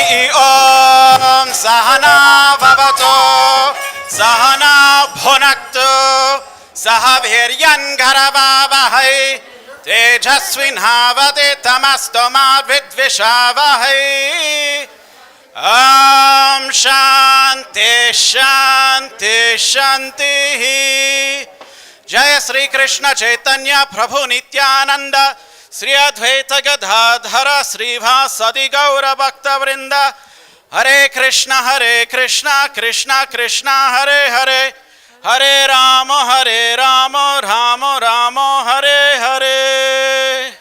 Harihi Om Sahana Bhavato Sahana Bhunaktu Sahaviryan Garavavahai Tejasvinhavate Tamastoma Vidvishavahai Om Shanti Shanti Shanti Jaya Sri Krishna Chaitanya Prabhu Nityananda Sri Advaita Gadadhara Sri Vasadi Gaura Bhakta Vrinda Hare Krishna Krishna Krishna Hare Hare Hare Rama Rama Rama Hare Hare.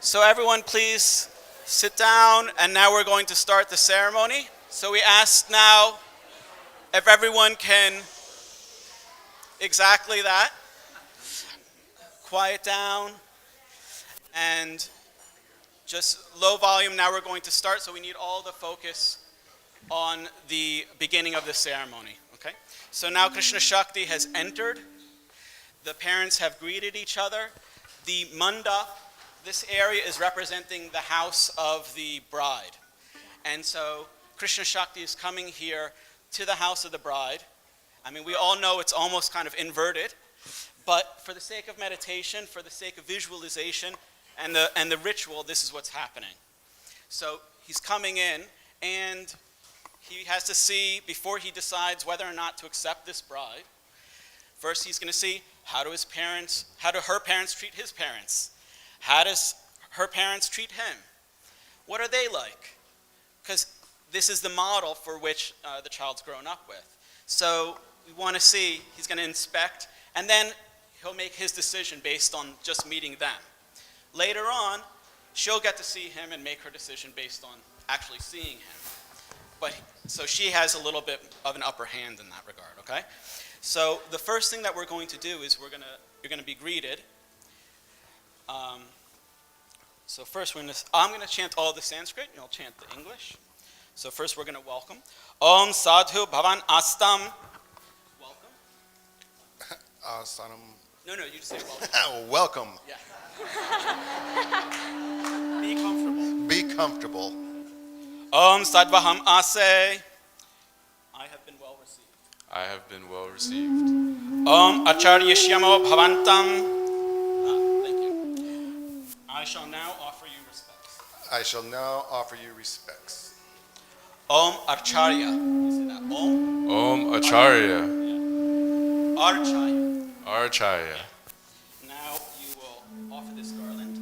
So everyone please sit down, and now we're going to start the ceremony. So we ask now if everyone can exactly that. Quiet down and just low volume. Now we're going to start, so we need all the focus on the beginning of the ceremony. Okay? So now Kṛṣṇa-śakti has entered. The parents have greeted each other. The mandap, this area is representing the house of the bride. And so Kṛṣṇa-śakti is coming here to the house of the bride. I mean, we all know it's almost kind of inverted, but for the sake of meditation, for the sake of visualization, and the ritual, this is what's happening. So he's coming in, and he has to see, before he decides whether or not to accept this bride, first he's going to see how do her parents treat his parents? How does her parents treat him? What are they like? Because this is the model for which the child's grown up with. So we want to see, he's going to inspect, and then he'll make his decision based on just meeting them. Later on, she'll get to see him and make her decision based on actually seeing him. So she has a little bit of an upper hand in that regard, okay? So the first thing that we're going to do is you're going to be greeted. So first I'm going to chant all the Sanskrit, and you'll chant the English. So first we're going to welcome. Om Sadhu Bhavan Astam. Welcome. Asanam. No, you just say welcome. Welcome. Yeah. Be comfortable. Be comfortable. Om Sadvaham Ase. I have been well received. I have been well received. Om Acharya Shyamo Bhavantam. Thank you. I shall now offer you respects. I shall now offer you respects. Om Acharya. You say that. Om Acharya. Yeah. Archaya. Archaya. Now you will offer this garland.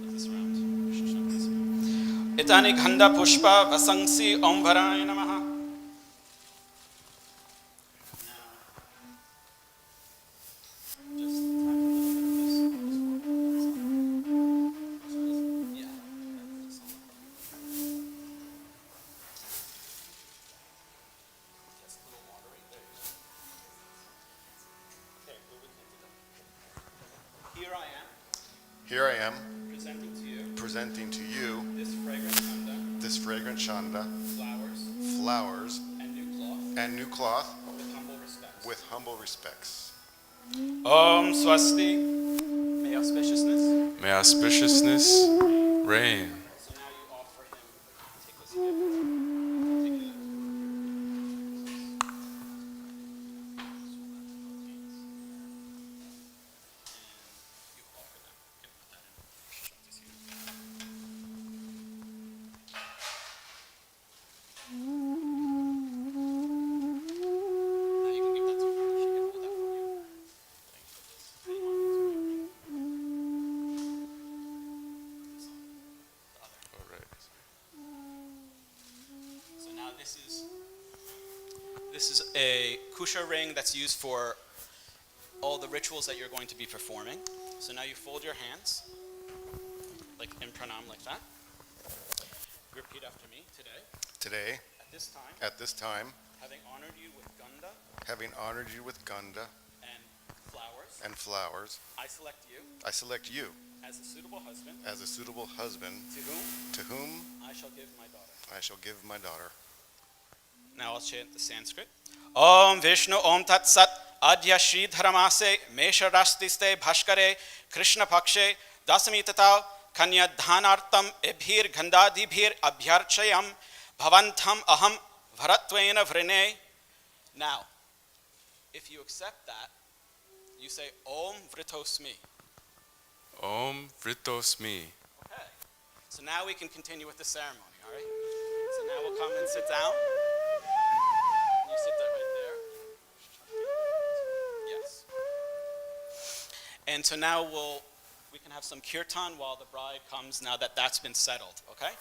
Put this around. Itani Ghanda Pushpa Vasangsi Om Varaya Namaha. Here I am, presenting to you this fragrant chanda, flowers, and new cloth, with humble respects. Om Swasti. May auspiciousness Reign. So now you offer him, take this gift. This is a kusha ring that's used for all the rituals that you're going to be performing. So now you fold your hands, like in pranam, like that. Repeat after me. Today, at this time, having honored you with ganda and flowers, I select you as a suitable husband, to whom I shall give my daughter. Now I'll chant the Sanskrit. Om Vishnu Om Tat Sat Adya Shri Dharamase Mesha Rastiste Bhashkare Krishna Pakshe Dasami Tata Kanyadhanartam ebhir gandadibhir abhyarchayam bhavantam aham bharatvena vrine. Now, if you accept that, you say Om Vritosmi. Om Vritosmi. Okay. So now we can continue with the ceremony, all right? So now we'll come and sit down. You sit there right there. Yes. And so now we can have some kirtan while the bride comes, now that that's been settled, okay?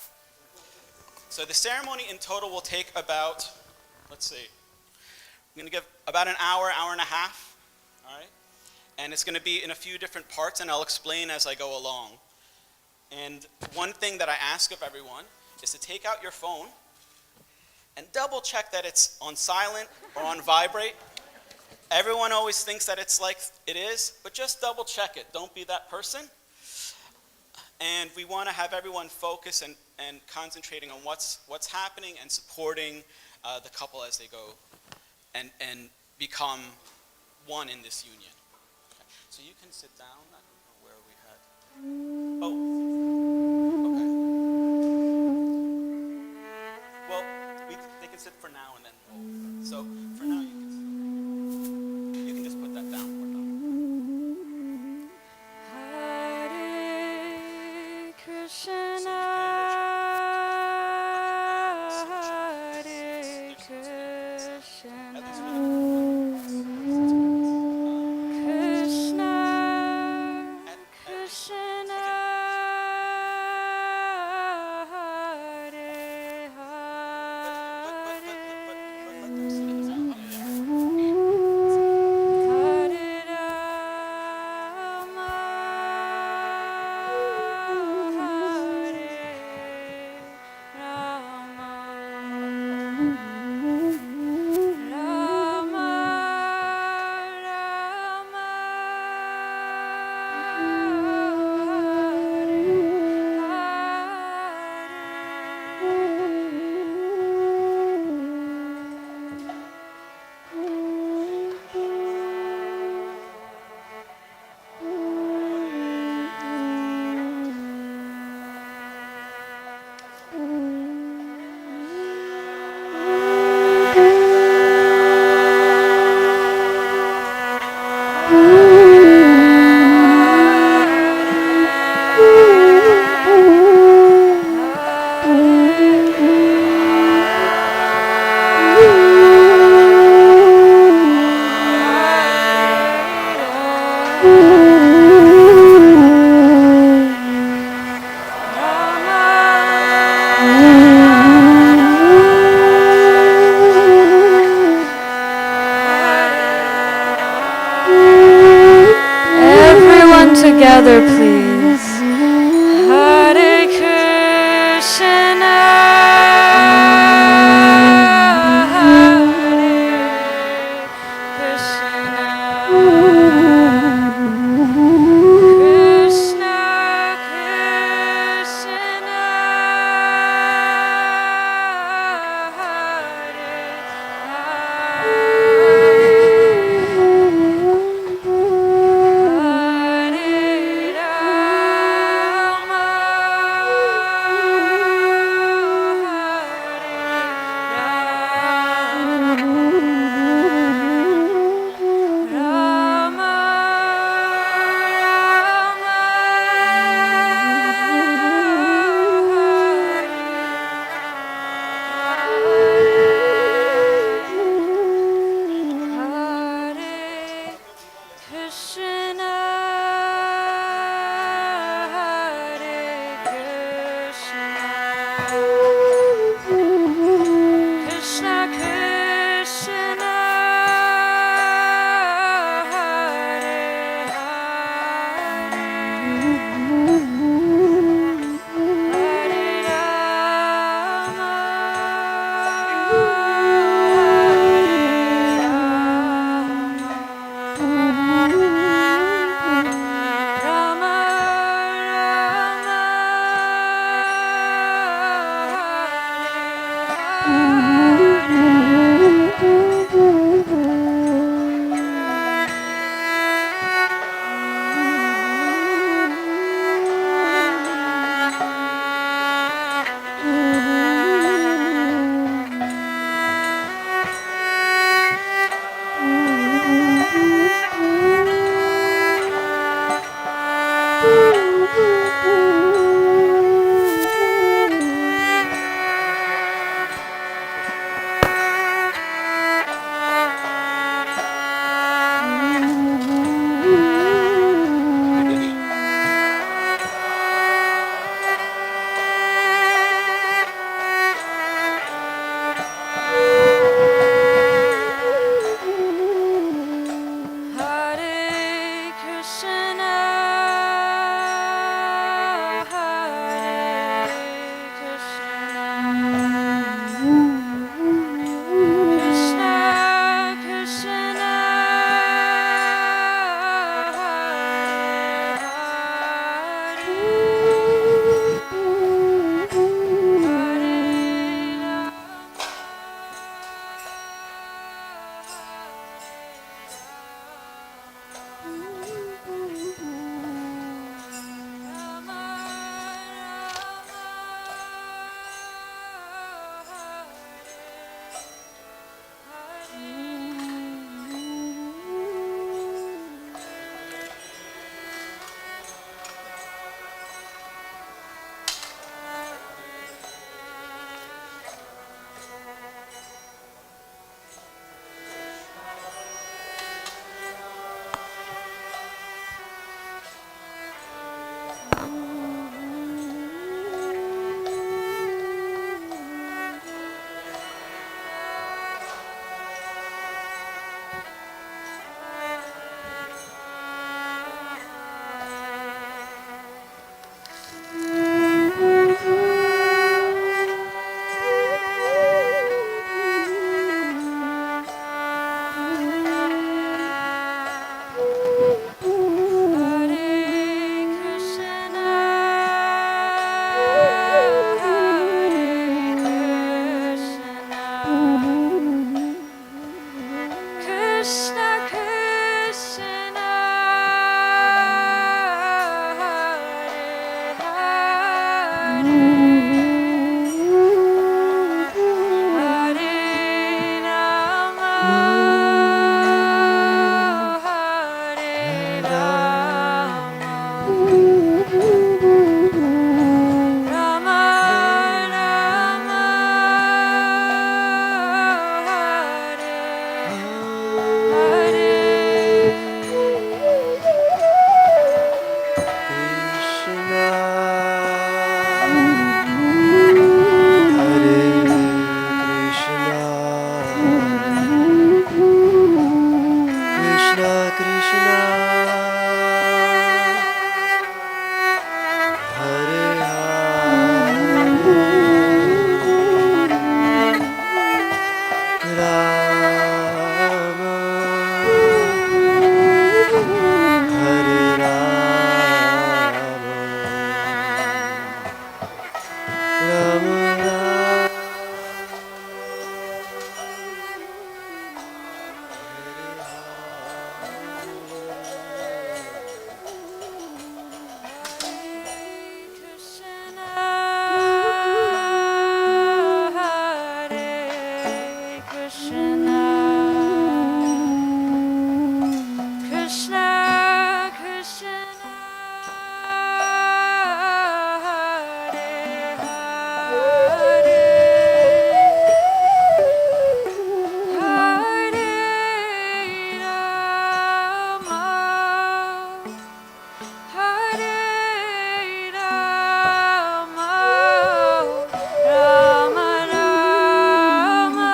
So the ceremony in total will take about, let's see, I'm going to give about an hour, hour and a half, all right? And it's going to be in a few different parts, and I'll explain as I go along. And one thing that I ask of everyone is to take out your phone and double check that it's on silent or on vibrate. Everyone always thinks that it's like it is, but just double check it. Don't be that person. And we want to have everyone focus and concentrating on what's happening and supporting the couple as they go and become one in this union. Okay. So you can sit down. I don't know where we had. Oh, okay. Well, they can sit for now and then we'll. So for now you can just put that down for them. Hare Krishna, Hare Krishna, Krishna Krishna, Hare Hare Rama, Hare Rama, Rama Everyone together, please. Hare Krishna, Hare Krishna, Krishna Krishna, Hare Rama, Hare Rama, Krishna, Hare Hare, Rama, Hare Rama, Rama Rama.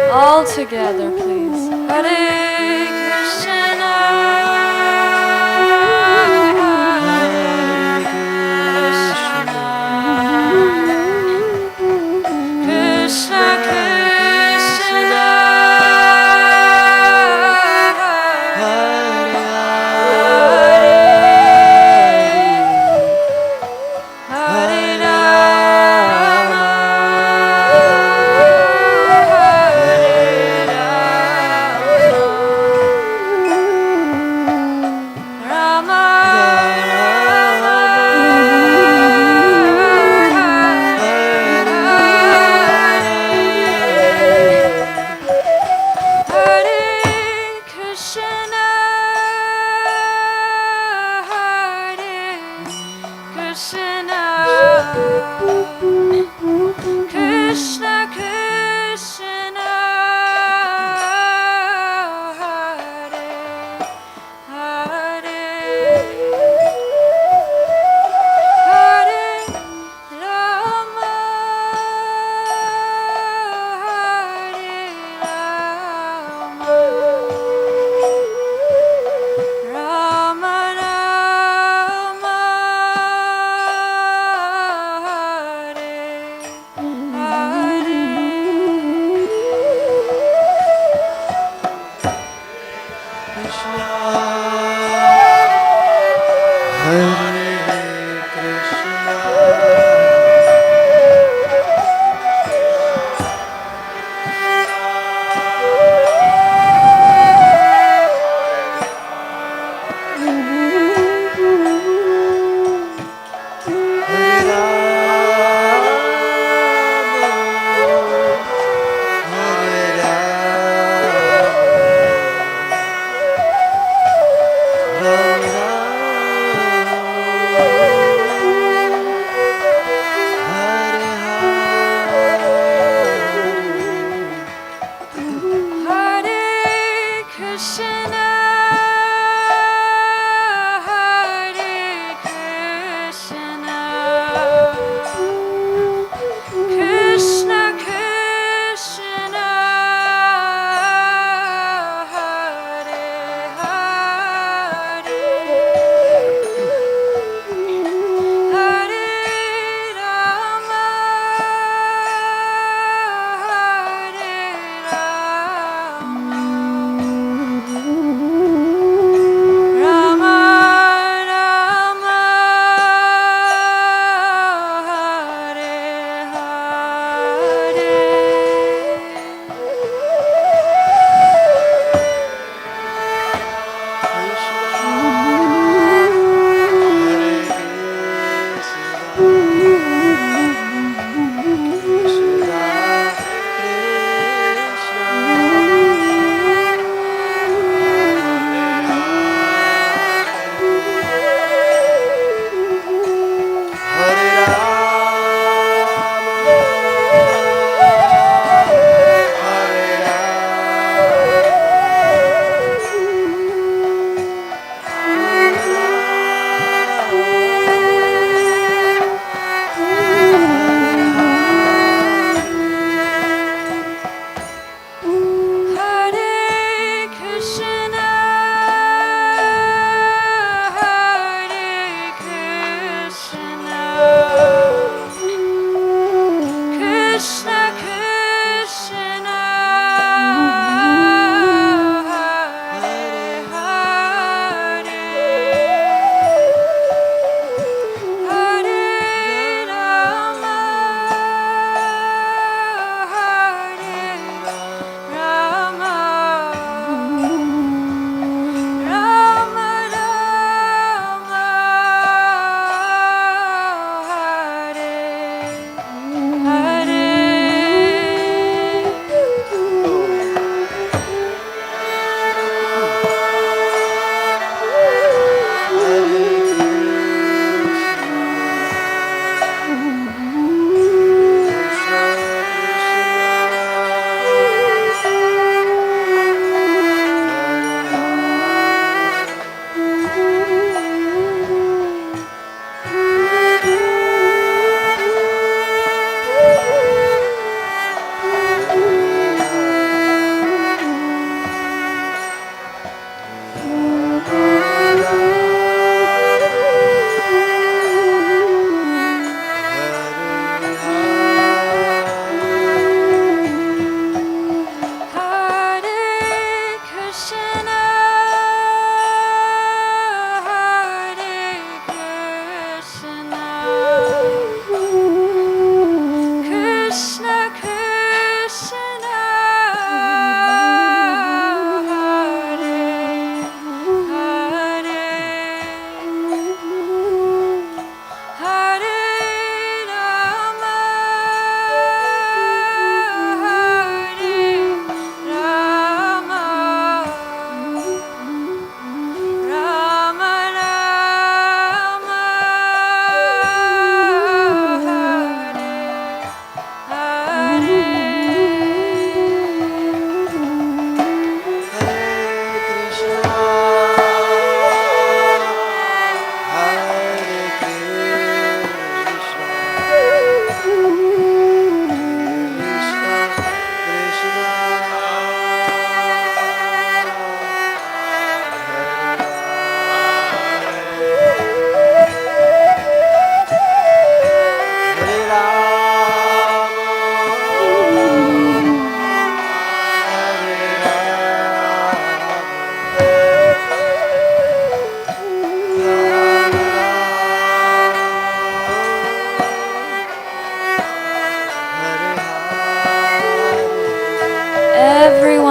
All together, please. Hare Krishna, Krishna Krishna, Hare Hare Rama, Hare Rama.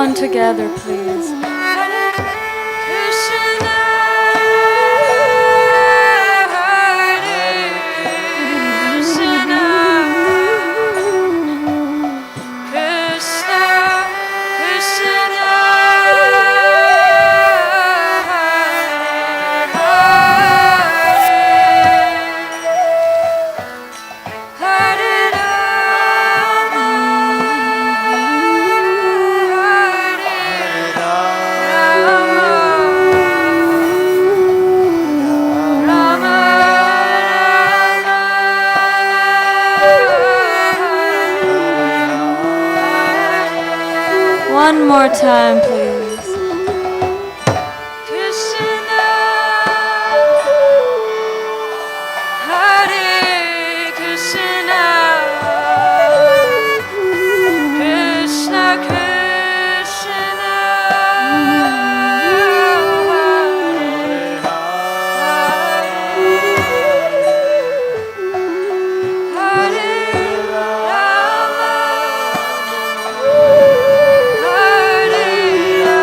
everyone together, please. Hare Krishna, Hare Krishna, Krishna Krishna, Hare Hare Rama, Hare Rama, one more time, please. Krishna, Hare Krishna, Krishna Krishna, Hare Rama, Hare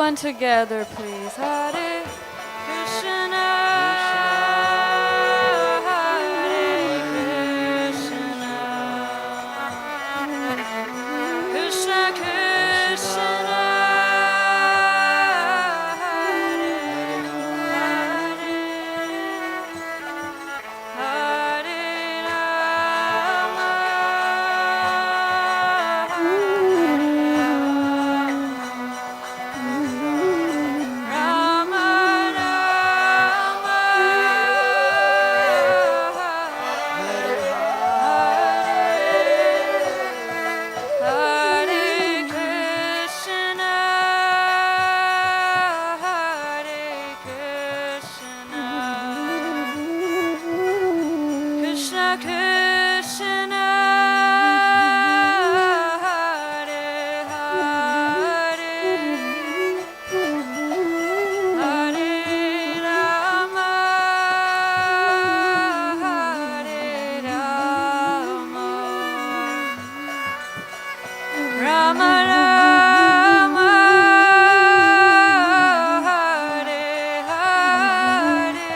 Everyone together, please. Hare Krishna, Hare Krishna, Krishna Krishna, Hare Hare, Hare Rama, Rama Rama, Hare Krishna, Hare Krishna, Krishna Krishna, Hare Hare, Hare Rama, Hare Rama, Rama Rama, Hare Hare,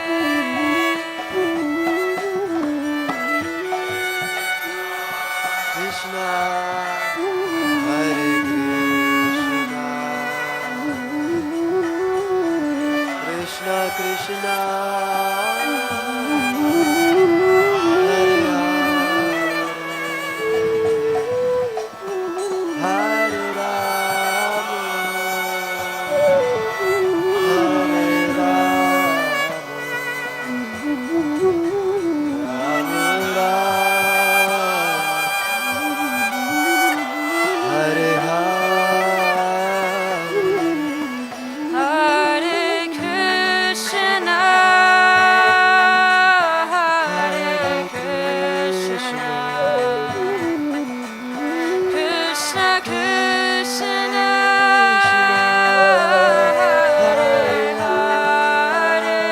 Krishna, Hare Krishna, Krishna Krishna, Hare Hare, Hare Rama, Hare Rama, Hare Hare Krishna, Hare Krishna, Krishna Krishna, Hare Hare,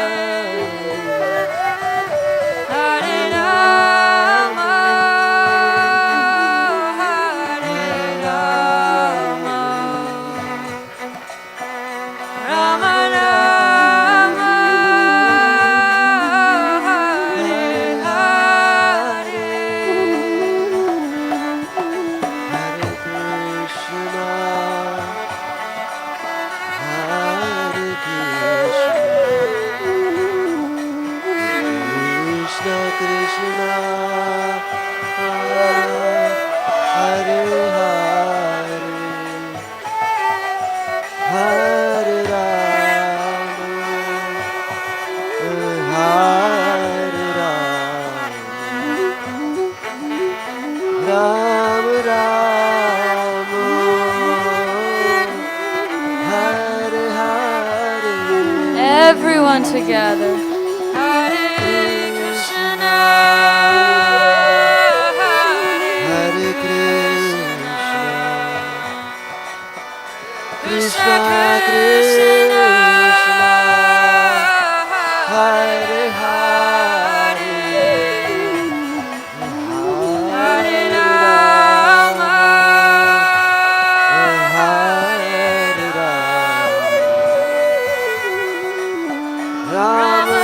Hare Rama, Hare Rama, Rama Rama, Hare Hare, Hare Krishna, Hare Krishna, Krishna Krishna, Hare Hare, Hare Rama, Hare Rama, Rama Rama, Hare Hare. everyone together. Hare Krishna, Hare Krishna, Krishna Krishna, Hare Hare, Hare Rama, Hare Rama, Rama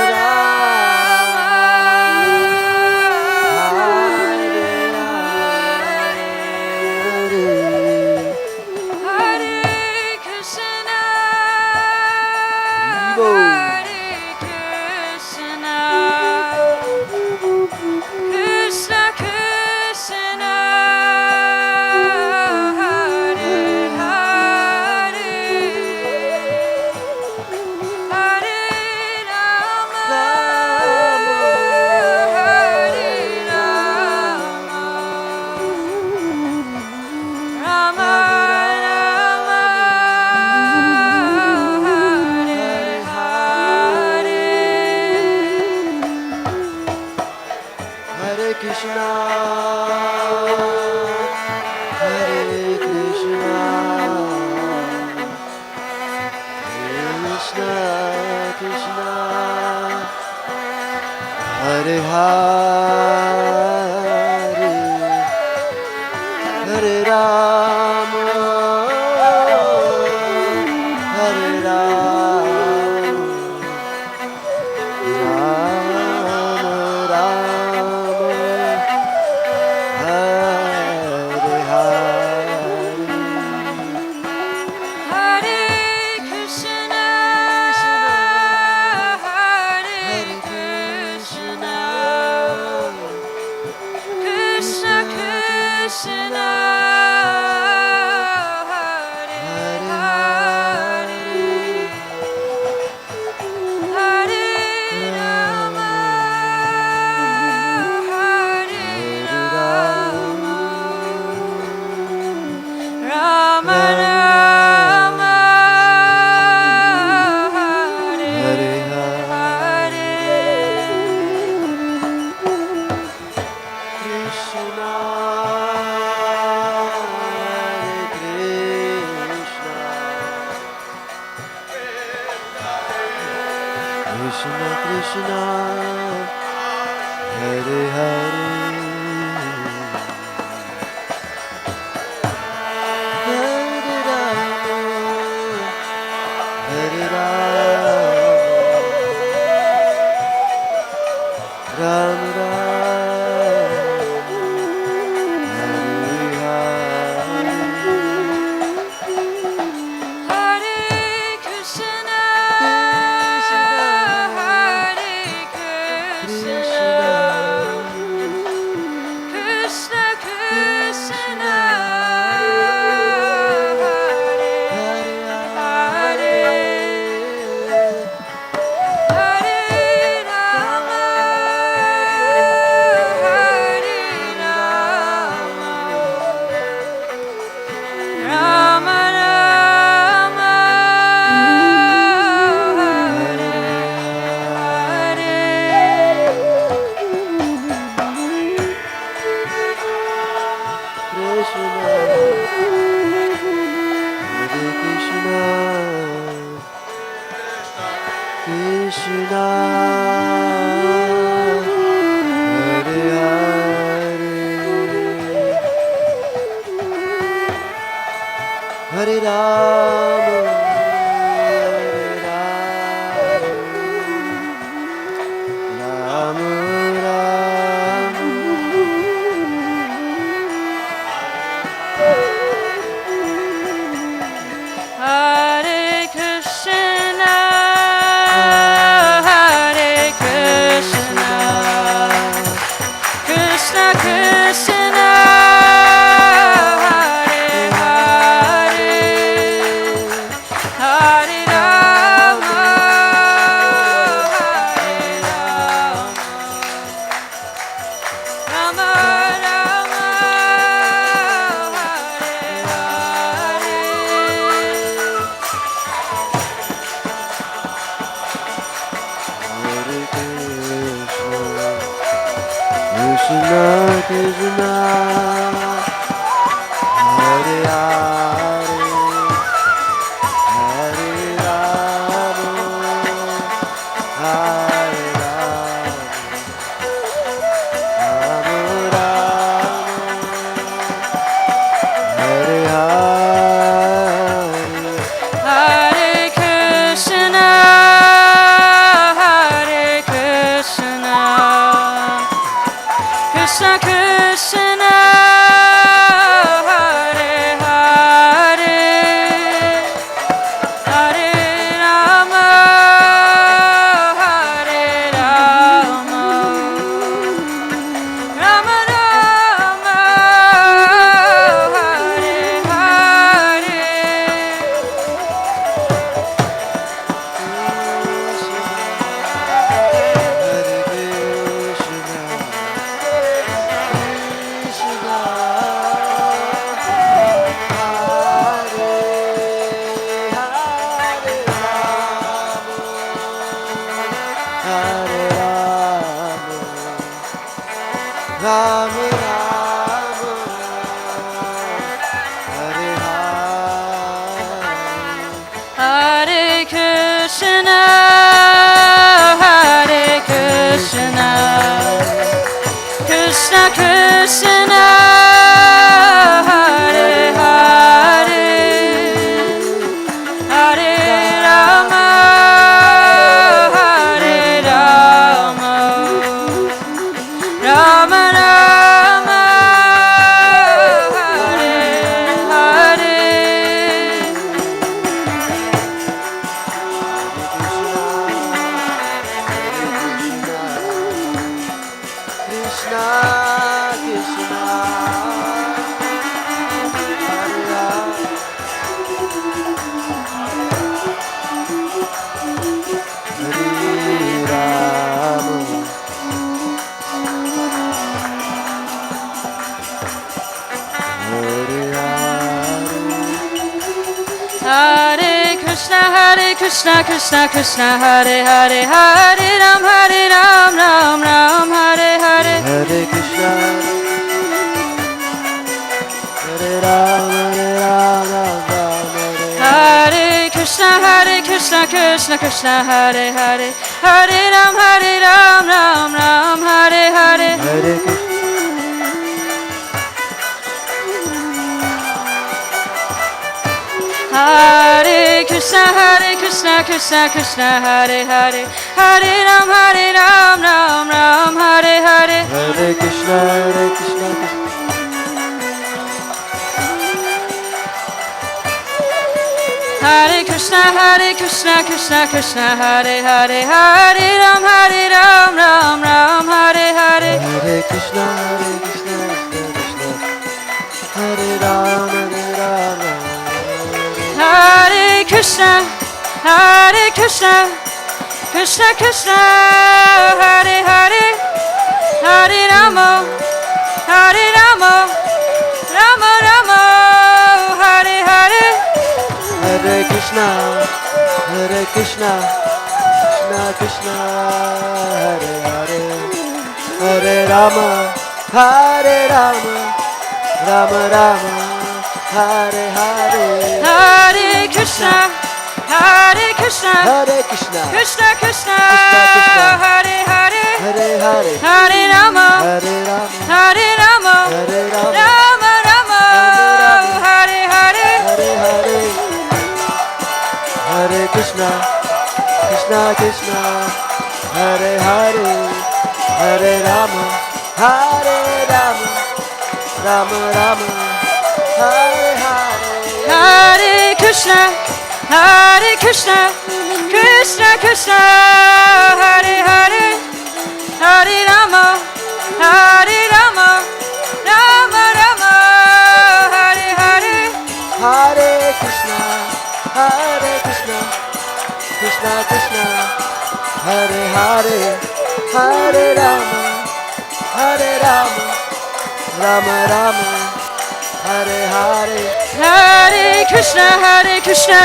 Hare Krishna, Hare Krishna, Krishna Krishna, Hare Hare, Hare Rama, Hare Rama, Rama Rama, Hare Hare, Hare Krishna, Hare Krishna, Krishna Krishna, Hare Hare, Hare Rama, Hare Krishna, Krishna Krishna, Hare Hare, Hare Ram, Ram Ram, Hare Hare. Hare Krishna, Hare Rama, Rama Rama, Hare Krishna, Krishna Krishna, Hare Hare, Hare Ram, Ram Hare Hare. Hare Krishna. Hare Krishna, Krishna Krishna, Hare Hare, Hare Ram, Ram Hare Hare. Hare Krishna, Krishna. Hare Krishna, Krishna Krishna, Hare Hare, Hare Ram, Ram Hare Hare. Hare Krishna, Krishna Krishna, Hare Rama, Rama. Hare Krishna, Krishna Krishna, Hare Hare, Hare Rama, Rama Rama, Hare Hare. Hare Krishna, Krishna Krishna, Hare Hare, Hare Rama, Rama Rama, Hare Hare. Hare Krishna, Krishna Krishna, Krishna, Krishna, Hare Hare, Hare Hare, Hare Rama, Hare Rama, Rama Hare Rama, Rama, Hare Hare. Hare Hare. Hare Krishna, Krishna Krishna, Hare Hare, Hare Rama, Rama Rama, Hare Hare. Hare Krishna, Krishna Krishna, Hare Hare, Hare Rama, Rama Rama, Hare Hare. Hare Krishna, Krishna Krishna, Hare Hare, Hare Rama, Rama Rama, Hare Hare. Hare Krishna, Krishna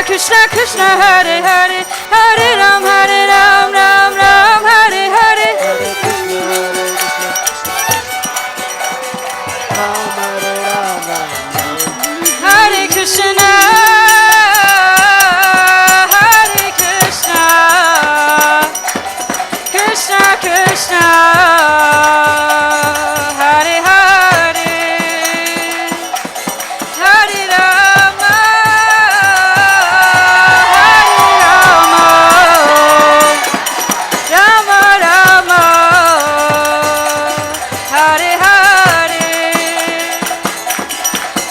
Krishna, Hare Hare, Hare Ram, Ram Hare Hare. Hare Krishna, Rama Rama, Hare Krishna, Krishna Krishna, Hare Hare, Hare Rama, Rama Rama, Hare Hare.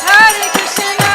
Hare Krishna,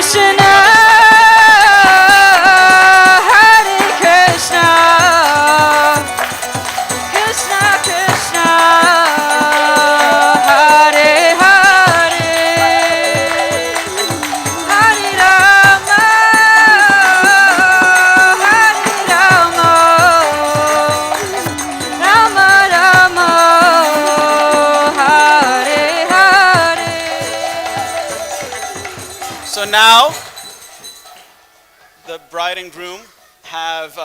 Krishna, Hare Krishna, Krishna Krishna, Hare Hare, Hare Rama, Hare Rama, Rama Rama, Hare Hare. So now, the bride and groom have,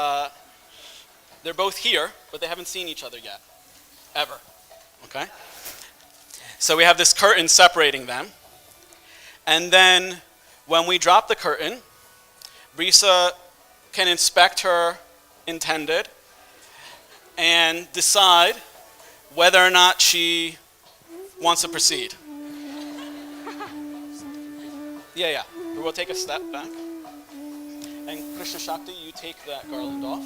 they're both here, but they haven't seen each other yet, ever, okay? So we have this curtain separating them. And then when we drop the curtain, Brisa can inspect her intended and decide whether or not she wants to proceed. Yeah. We'll take a step back. And Kṛṣṇa-śakti, you take that garland off.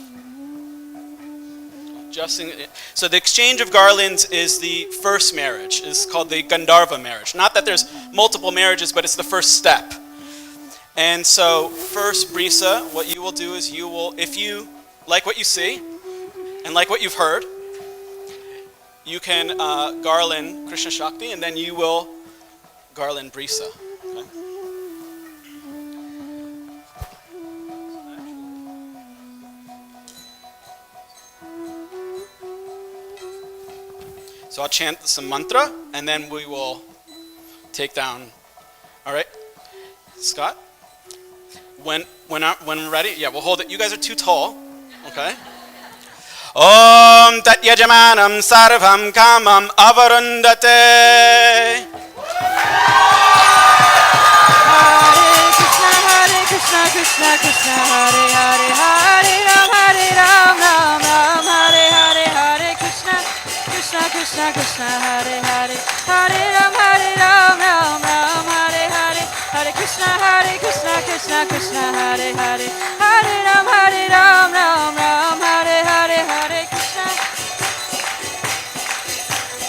So the exchange of garlands is the first marriage. It's called the Gandharva marriage. Not that there's multiple marriages, but it's the first step. And so first, Brisa, what you will do is you will, if you like what you see and like what you've heard, you can garland Kṛṣṇa-śakti, and then you will garland Brisa. Okay? So I'll chant some mantra, and then we will take down. All right, Scott. When we're ready, yeah, we'll hold it. You guys are too tall, okay? Om tat yajamanam sarvam kamam avarundate. Hare Krishna, Krishna Krishna, Hare Hare, Hare Ram, Ram Ram, Hare Hare, Hare Krishna, Krishna Krishna, Krishna Hare Hare, Hare Ram, Ram Ram, Hare Hare, Hare Krishna, Krishna Krishna, Hare Hare, Hare Ram, Ram Ram, Hare Hare, Hare Krishna,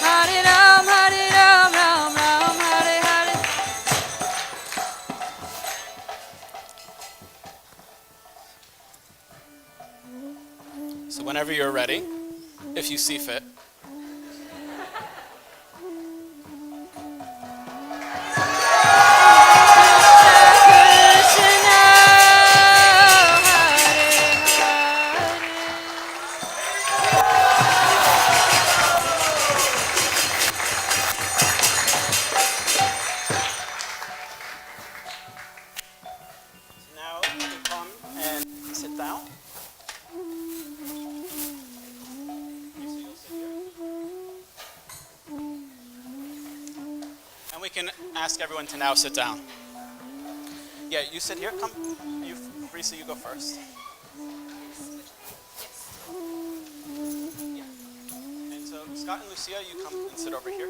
Hare Ram, Ram Ram, Hare Hare. So whenever you're ready, if you see fit. Now you can come and sit down. And we can ask everyone to now sit down. Yeah, you sit here. Come. You, Brisa, you go first. Yeah. And so Scott and Lucia, you come and sit over here.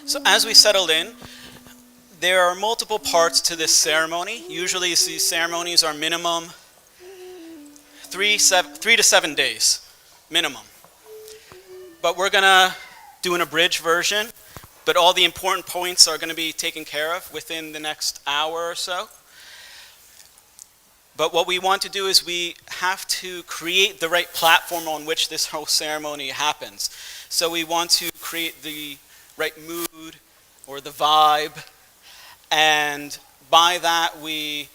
So as we settled in, there are multiple parts to this ceremony. Usually these ceremonies are minimum 3 to 7 days, minimum. But we're gonna do an abridged version, but all the important points are gonna be taken care of within the next hour or so. But what we want to do is we have to create the right platform on which this whole ceremony happens. So we want to create the right mood or the vibe, and by that we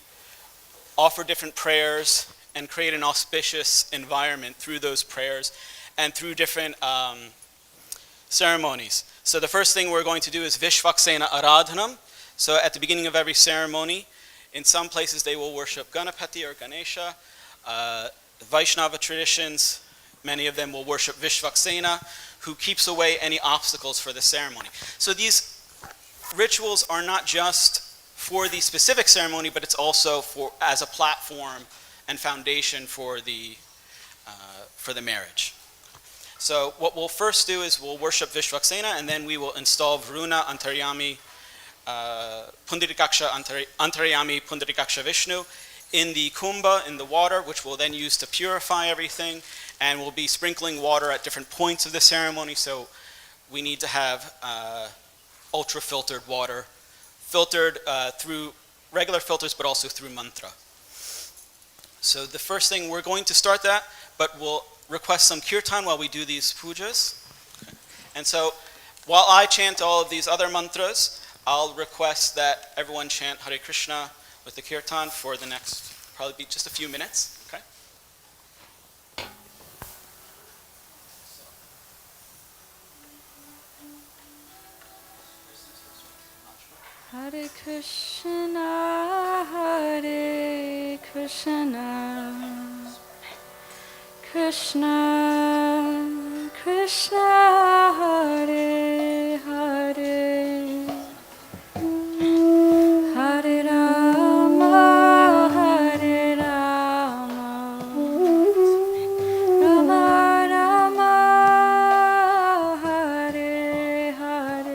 offer different prayers and create an auspicious environment through those prayers and through different ceremonies. So the first thing we're going to do is Vivāha-yajña Adorning. So at the beginning of every ceremony, in some places they will worship Ganapati or Ganesha. Vaishnava traditions, many of them will worship Vivāha-yajña, who keeps away any obstacles for the ceremony. So these rituals are not just for the specific ceremony, but it's also as a platform and foundation for the marriage. So what we'll first do is we'll worship Vivāha-yajña, and then we will install Vruna Antaryami Pundarikaksha Antaryami Pundarikaksha Vishnu in the kumbha, in the water, which we'll then use to purify everything, and we'll be sprinkling water at different points of the ceremony, so we need to have ultra-filtered water, filtered through regular filters, but also through mantra. So the first thing, we're going to start that, but we'll request some kirtan while we do these pujas. Okay. And so, while I chant all of these other mantras, I'll request that everyone chant Hare Krishna with the kirtan for the next, probably be just a few minutes, okay? Hare Krishna, Hare Krishna, Krishna, Krishna, Hare Hare, Hare Rama, Hare Rama, Rama Rama, Hare Hare.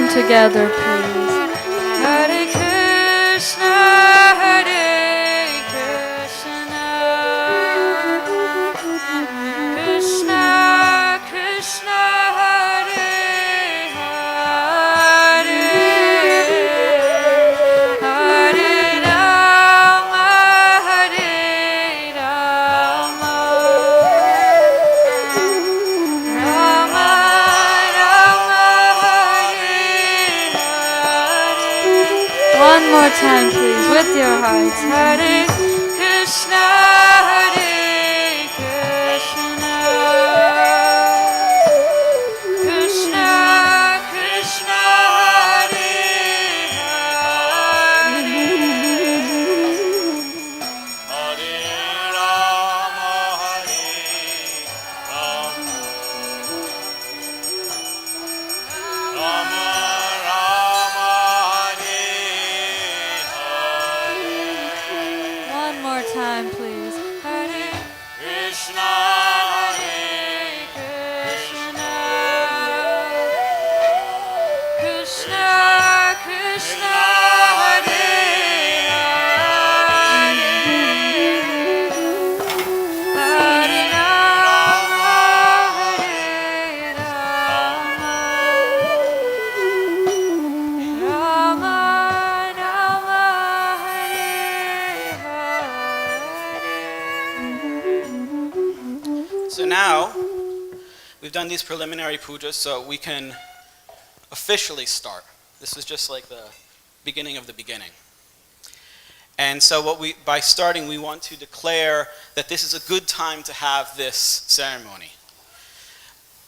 Everyone together, please. Hare Krishna, Hare Krishna, Krishna Krishna, Hare Hare, Hare Rama, Hare Rama, Rama Rama, Hare Hare. One more time, please, with your hearts. Hare Krishna, Hare Krishna, Krishna Krishna, Hare Hare, Hare Rama, Hare Rama, Rama Rama, Hare Hare. one more time, please. Hare Krishna, Krishna, Krishna Krishna, Hare Hare, Hare Rama, Hare Rama, Rama Rama, Hare Hare. So now, we've done these preliminary pujas, so we can officially start. This is just like the beginning of the beginning. And so by starting, we want to declare that this is a good time to have this ceremony.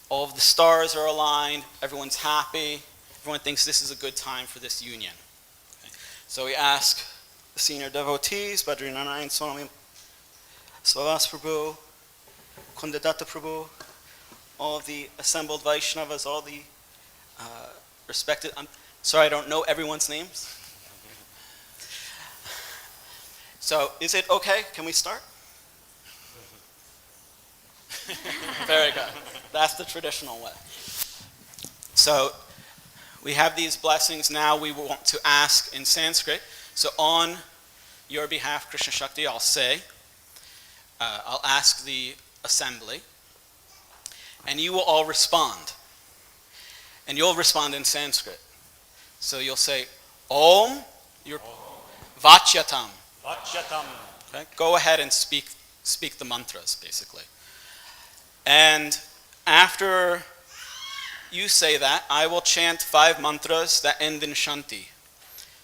All of the stars are aligned, everyone's happy, everyone thinks this is a good time for this union. Okay. So we ask the senior devotees, Badrinarayan Swami, Svavas Prabhu, Kundadatta Prabhu, all of the assembled Vaishnavas, all the respected, I'm sorry I don't know everyone's names. So is it okay? Can we start? Very good. That's the traditional way. So we have these blessings. Now we want to ask in Sanskrit. So on your behalf, Kṛṣṇa-śakti, I'll say, I'll ask the assembly, and you will all respond. And you'll respond in Sanskrit. So you'll say, Om, your Vachyatam. Vachyatam. Okay? Go ahead and speak the mantras, basically. And after you say that, I will chant 5 mantras that end in Shanti.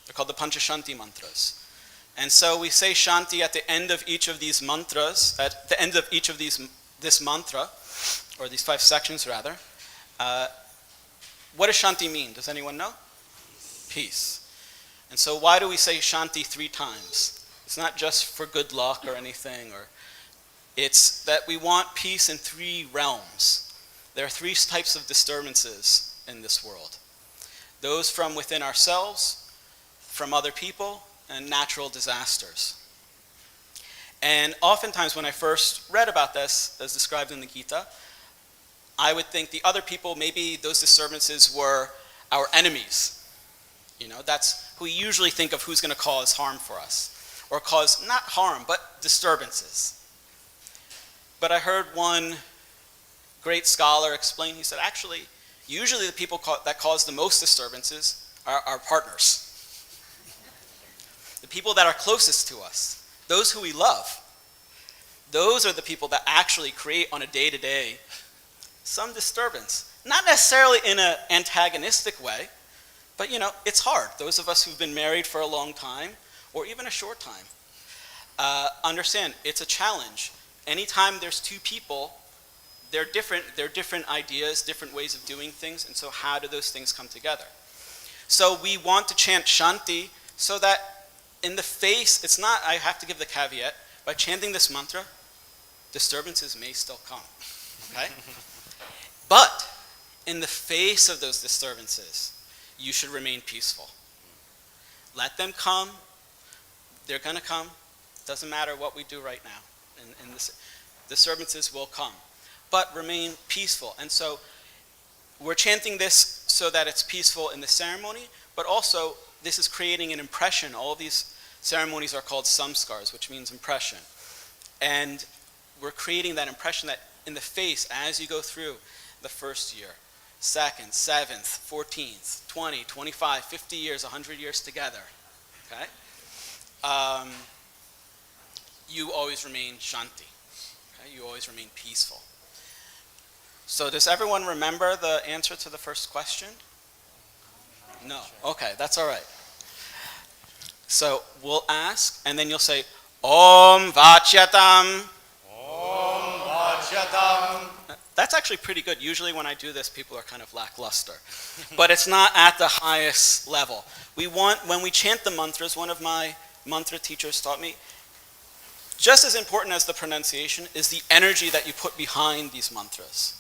They're called the Panchashanti mantras. And so we say Shanti at the end of each of these mantras, at the end of each of this mantra, or these 5 sections rather. What does Shanti mean? Does anyone know? Peace. And so why do we say Shanti 3 times? It's not just for good luck or anything, or it's that we want peace in 3 realms. There are 3 types of disturbances in this world. Those from within ourselves, from other people, and natural disasters. And oftentimes when I first read about this, as described in the Gita, I would think the other people, maybe those disturbances were our enemies. You know, that's who we usually think of who's going to cause harm for us. Or cause, not harm, but disturbances. But I heard one great scholar explain, he said, actually, usually the people that cause the most disturbances are our partners. The people that are closest to us, those who we love, those are the people that actually create on a day-to-day some disturbance. Not necessarily in an antagonistic way, but you know, it's hard. Those of us who've been married for a long time, or even a short time, understand it's a challenge. Anytime there's 2 people, they're different ideas, different ways of doing things, and so how do those things come together? So we want to chant Shanti so that in the face, it's not, I have to give the caveat, by chanting this mantra, disturbances may still come, okay? But in the face of those disturbances, you should remain peaceful. Let them come. They're going to come. Doesn't matter what we do right now. And this, disturbances will come. But remain peaceful. And so we're chanting this so that it's peaceful in the ceremony, but also this is creating an impression. All of these ceremonies are called samskars, which means impression. And we're creating that impression that in the face as you go through the first year, second, seventh, 14th, 20, 25, 50 years, 100 years together, okay? You always remain shanti, okay? You always remain peaceful. So does everyone remember the answer to the first question? No. Okay, that's all right. So we'll ask, and then you'll say, Om Vachyatam. Om Vachyatam. That's actually pretty good. Usually when I do this, people are kind of lackluster. But it's not at the highest level. When we chant the mantras, one of my mantra teachers taught me, just as important as the pronunciation is the energy that you put behind these mantras.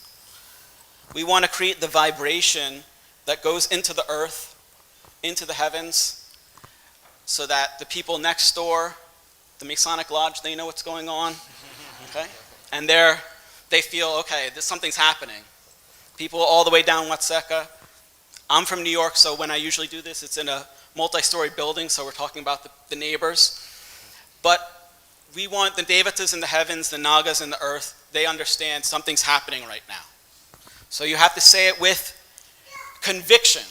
We want to create the vibration that goes into the earth, into the heavens, so that the people next door, the Masonic Lodge, they know what's going on, okay? And they feel, okay, something's happening. People all the way down Watseka. I'm from New York, so when I usually do this, it's in a multi-story building, so we're talking about the neighbors. But we want the Devatas in the heavens, the Nagas in the earth, they understand something's happening right now. So you have to say it with conviction.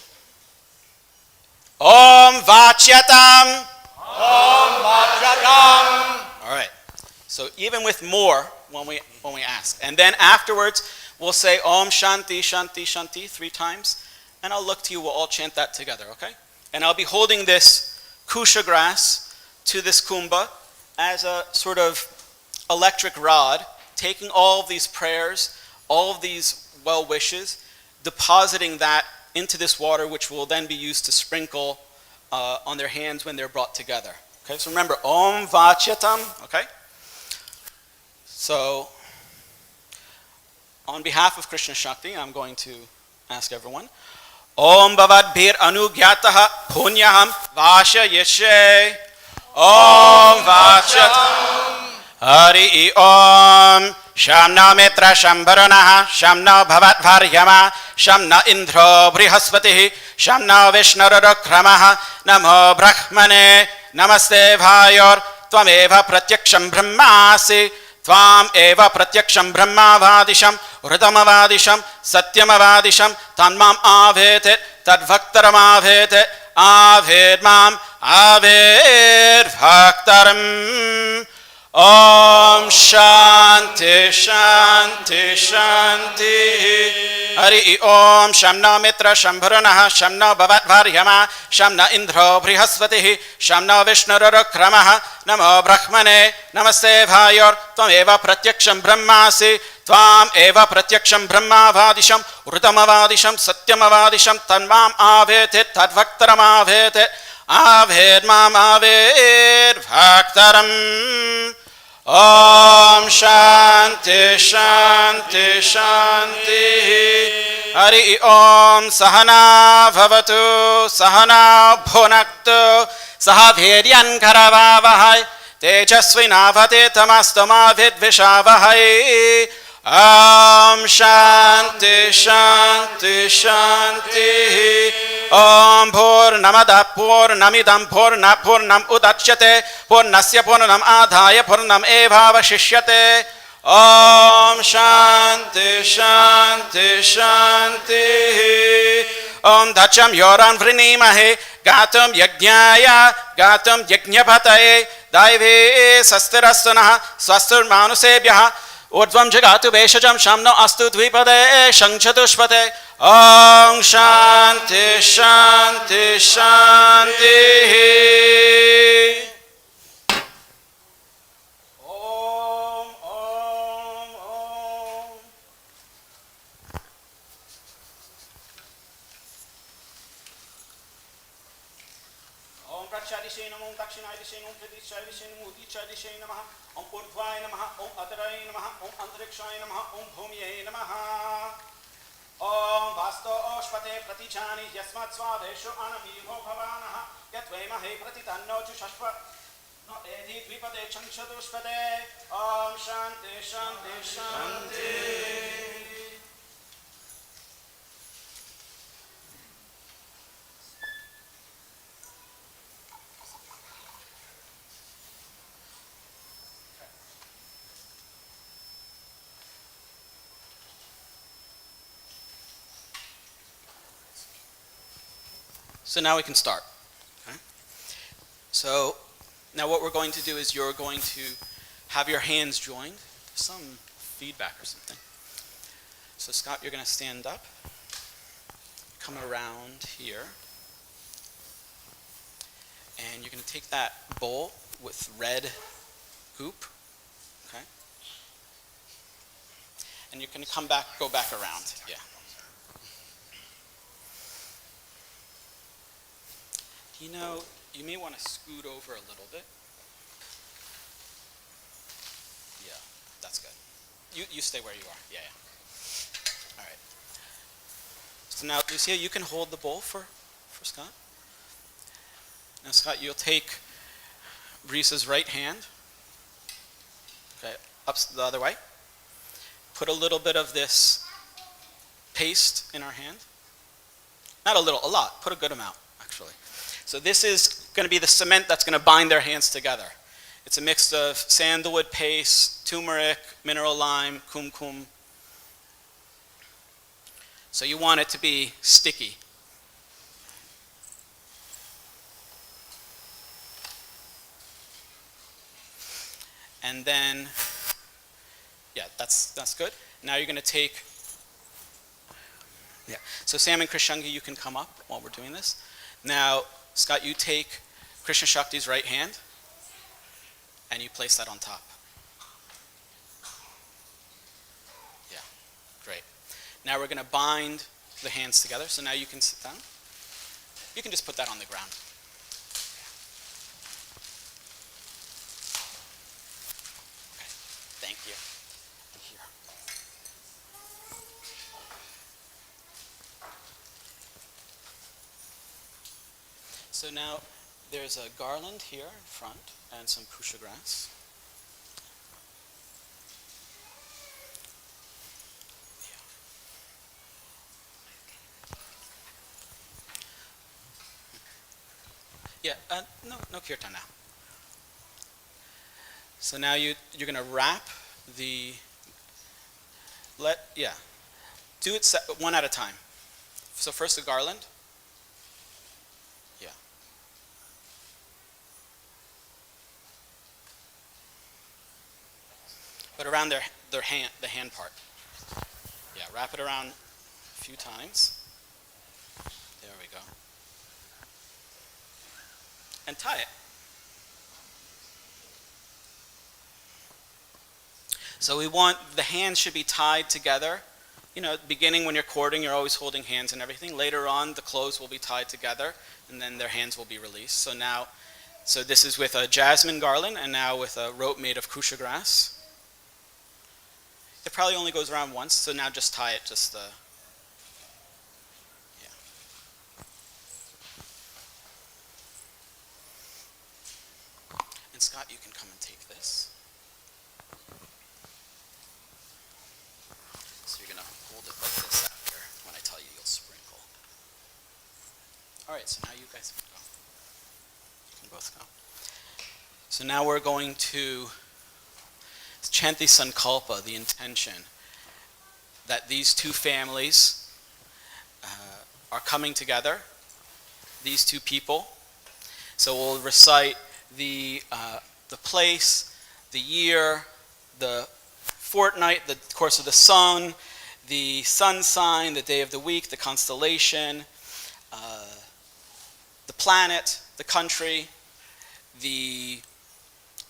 Om Vachyatam. Om Vachyatam. All right. So even with more when we ask. And then afterwards, we'll say Om Shanti, Shanti, Shanti 3 times. And I'll look to you, we'll all chant that together, okay? And I'll be holding this kusha grass to this kumbha as a sort of electric rod, taking all of these prayers, all of these well wishes, depositing that into this water, which will then be used to sprinkle on their hands when they're brought together. Okay, so remember, Om Vachyatam, okay? So, on behalf of Kṛṣṇa-śakti, I'm going to ask everyone, Om Bhavadbhir Anugyataha Punyaham Vāśayashe. Om Vachyatam. Hari Om. Shamna Mitra Shambharanaha. Shamna Bhavat-Varyama. Shamna Indro Brihaspatihi. Shamna Vishnururakramaha. Namo Brahmane. Namaste Bhayor. Tvameva Pratyaksham Brahmasi. Tvam eva Pratyaksham Brahmavadisham. Hridamavadisham. Satyamavadisham. Tanmam Avetet. Tadvaktaram Avetet. Aved Mam. Avid Bhaktaram. Om Shanti Shanti Shanti. Hari Om. Shamna Mitra Shambharanaha. Shamna Bhavat-Varyama. Shamna Indro Brihaspatihi. Shamna Vishnururakramaha. Namo Brahmane. Namaste Bhayor. Tvameva Pratyaksham Brahmasi. Tvam eva Pratyaksham Brahmavadisham. Hridamavadisham. Satyamavadisham. Tanmam Avetet. Tadvaktaram Avetet. Avid Mam Avid Bhaktaram. Om Shanti Shanti Shanti. Hari Om. Sahana Bhavatu. Sahana Bhunaktu. Sahaviryan Karavavahai. Tejasvinavate Tamastama Vidvishavahai. Om Shanti Shanti Shanti. Om Purnamada Purnamidam Purna Purnam Udachyate. Purnasya Purnam Adhaya Purnam Evavashishyate. Om Shanti Shanti Shanti. Om Dacham Yoran Vrinimahe. Gatam Yajñaya. Gatam Yajñapataye. Daive Sastirastanaha. Swastir Manusebhyaha. Urdvam Jagatu Veshajam Shamno Astu Dvipade Shankchatushpate. Om Shanti Shanti Shanti. Om Om Om. Om Prachadishe Namo. Om Dakshinayadishe Namo. Pradishayadishe Namo. Udichayadishe Namaha. Om Urdhvaya Namaha. Om Adaraye Namaha. Om Antarikshaya Namaha. Om Bhumiye Namaha. Om Vasto Oshpate Pratichani Yasmat Svadeshu Anamiho Bhavanaha. Yatvemahe Pratitanno Chushashva. No Edi Dvipade Chanchadushpade. Om Shanti Shanti Shanti. So now we can start. Okay? So now what we're going to do is you're going to have your hands joined. Some feedback or something. So Scott, you're going to stand up, come around here, and you're going to take that bowl with red goop, okay? And you're going to go back around, yeah. You know, you may want to scoot over a little bit. Yeah, that's good. You stay where you are, yeah. All right. So now, Lucia, you can hold the bowl for Scott. Now, Scott, you'll take Brisa's right hand, okay, up the other way. Put a little bit of this paste in our hand. Not a little, a lot. Put a good amount, actually. So this is going to be the cement that's going to bind their hands together. It's a mix of sandalwood paste, turmeric, mineral lime, kumkum. So you want it to be sticky. And then, yeah, that's good. Now you're going to take, yeah. So Sam and Kṛṣṇa, you can come up while we're doing this. Now, Scott, you take Kṛṣṇa-śakti's right hand, and you place that on top. Yeah, great. Now we're going to bind the hands together. So now you can sit down. You can just put that on the ground. Okay, thank you. Here. So now there's a garland here in front and some kusha grass. Yeah, no kirtan now. So now you're going to wrap the, do it one at a time. So first the garland. Yeah. But around the hand part. Yeah, wrap it around a few times. There we go. And tie it. So we want, the hands should be tied together. You know, beginning when you're courting, you're always holding hands and everything. Later on, the clothes will be tied together, and then their hands will be released. So now, so this is with a jasmine garland, and now with a rope made of kusha grass. It probably only goes around once, so now just tie it, yeah. And Scott, you can come and take this. So you're going to hold it like this after. When I tell you, you'll sprinkle. All right, so now you guys can go. You can both go. So now we're going to chant the sankalpa, the intention, that these two families are coming together, these two people. So we'll recite the place, the year, the fortnight, the course of the sun, the sun sign, the day of the week, the constellation, the planet, the country, the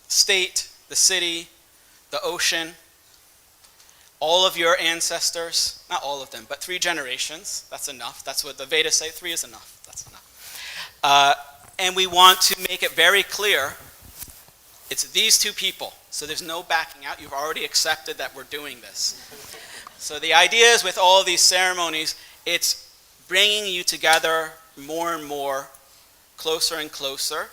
state, the city, the ocean, all of your ancestors, not all of them, but 3 generations, that's enough. That's what the Vedas say, 3 is enough, that's enough. And we want to make it very clear, it's these 2 people, so there's no backing out. You've already accepted that we're doing this. So the idea is with all of these ceremonies, it's bringing you together more and more, closer and closer,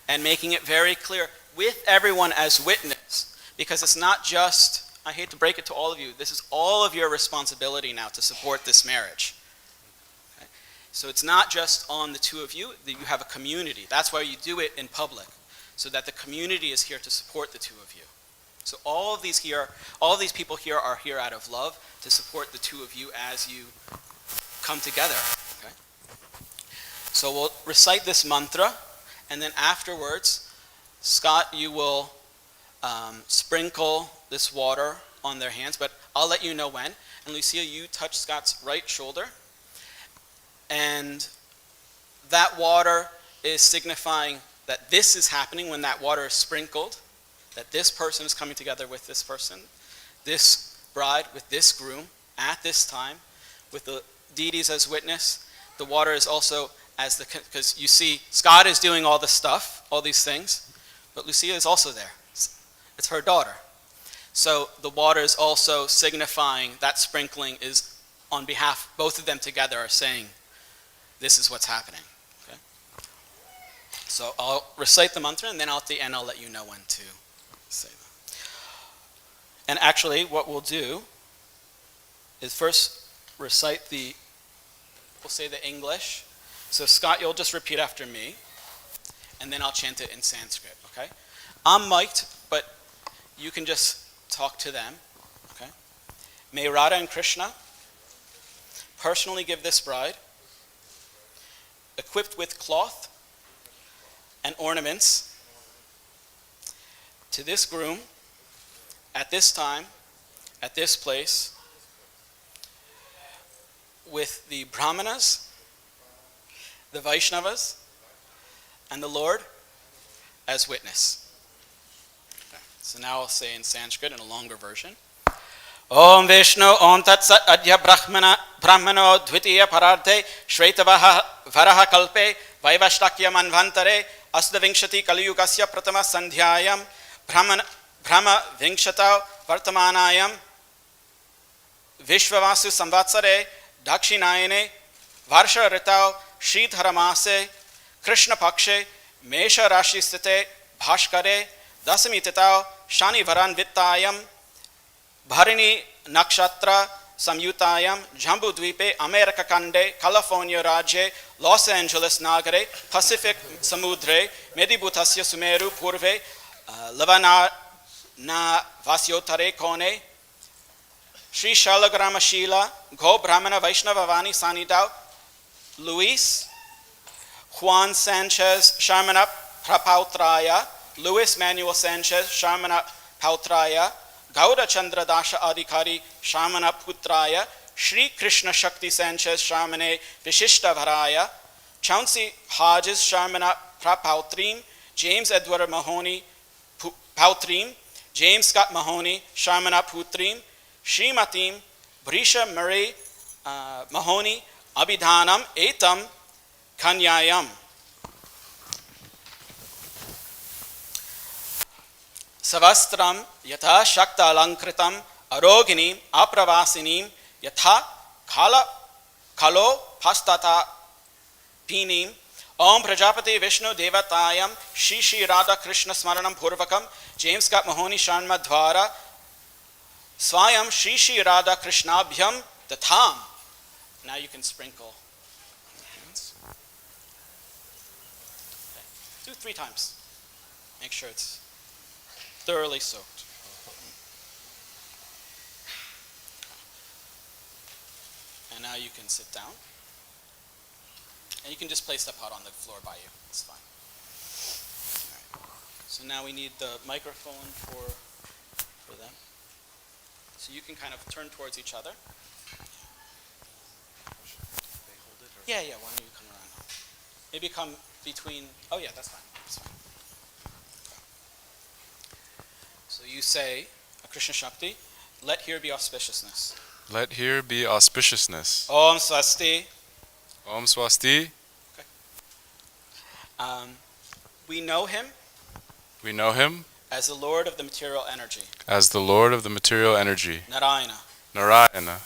and making it very clear with everyone as witness. Because it's not just, I hate to break it to all of you, this is all of your responsibility now to support this marriage. Okay? So it's not just on the 2 of you, that you have a community. That's why you do it in public, so that the community is here to support the 2 of you. So all of these people here are here out of love to support the 2 of you as you come together. Okay? So we'll recite this mantra, and then afterwards, Scott, you will sprinkle this water on their hands, but I'll let you know when. And Lucia, you touch Scott's right shoulder, and that water is signifying that this is happening when that water is sprinkled, that this person is coming together with this person, this bride with this groom at this time, with the deities as witness. The water is also as the, because you see, Scott is doing all the stuff, all these things, but Lucia is also there. It's her daughter. So the water is also signifying that sprinkling is on behalf, both of them together are saying, this is what's happening. Okay? So I'll recite the mantra, and then at the end I'll let you know when to say them. And actually what we'll do is first recite we'll say the English. So Scott, you'll just repeat after me, and then I'll chant it in Sanskrit, okay? I'm mic'd, but you can just talk to them, okay? May Radha and Krishna personally give this bride, equipped with cloth and ornaments, to this groom, at this time, at this place, with the Brahmanas, the Vaishnavas, and the Lord as witness. Okay. So now I'll say in Sanskrit in a longer version. Om Vishnu Om Tat Sat Adya Brahmano Dvitiya Pararthe Shvetavaha Varaha Kalpe Vaivashtakya Manvantare Asdavinkshati Kaliyugasya Pratama Sandhyayam Brahma Vinkshata Vartamanayam Vishwavasu Samvatsare Dakshinayane Varsha Ritau Shridharamase Krishna Pakshe Mesha Rashi Sthite Bhashkare Dasami Titau Shani Varan Vittayam Bharini Nakshatra Samyutayam Jambu Dvipe America Kande California Rajye Los Angeles Nagare Pacific Samudre Medibhutasya Sumeru Purve Lavana Na Vasyotare Kone Sri Shalagrama Shila Go Brahmana Vaishnava Vani Sanidau Luis Juan Sanchez Sharmana Prapautraya Luis Manuel Sanchez Sharmana Pautraya Gauda Chandra Dasha Adhikari Sharmana Putraya Shri Kṛṣṇa-śakti Sanchez Sharmane Vishishta Varaya Chauncey Hodges Sharmana Prapautrim James Edward Mahoney Pautrim James Scott Mahoney Sharmana Putrim Srimatim Brisa Marie Mahoney Abhidhanam Etam Kanyayam. Savastram Yatha Shakta Alankritam Aroginim Apravasinim Yatha Kalo Pastata Pinim Om Prajapati Vishnu Devatayam Shri Radha Krishna Smaranam Purvakam James Scott Mahoney Sharma Dwara Swayam Shri Radha Krishnabhyam Tatham. Now you can sprinkle on the hands. Okay. Do 3 times. Make sure it's thoroughly soaked. And now you can sit down. And you can just place the pot on the floor by you. It's fine. All right. So now we need the microphone for them. So you can kind of turn towards each other. Yeah, why don't you come around? Maybe come between, oh yeah, that's fine. So you say, Kṛṣṇa-śakti, let here be auspiciousness. Let here be auspiciousness. Om Swasti. Om Swasti. Okay. We know him. We know him as the Lord of the material energy. As the Lord of the material energy. Narayana. Narayana.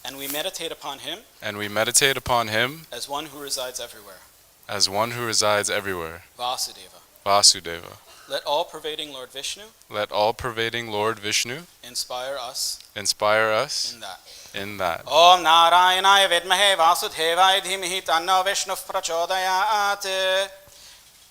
And we meditate upon him. And we meditate upon him as one who resides everywhere. As one who resides everywhere. Vasudeva. Vasudeva. Let all-pervading Lord Vishnu. Let all-pervading Lord Vishnu inspire us. Inspire us. In that. In that. Om Narayanaya Vidmahe Vasudevaya Dhimahi Tanno Vishnu Prachodayat.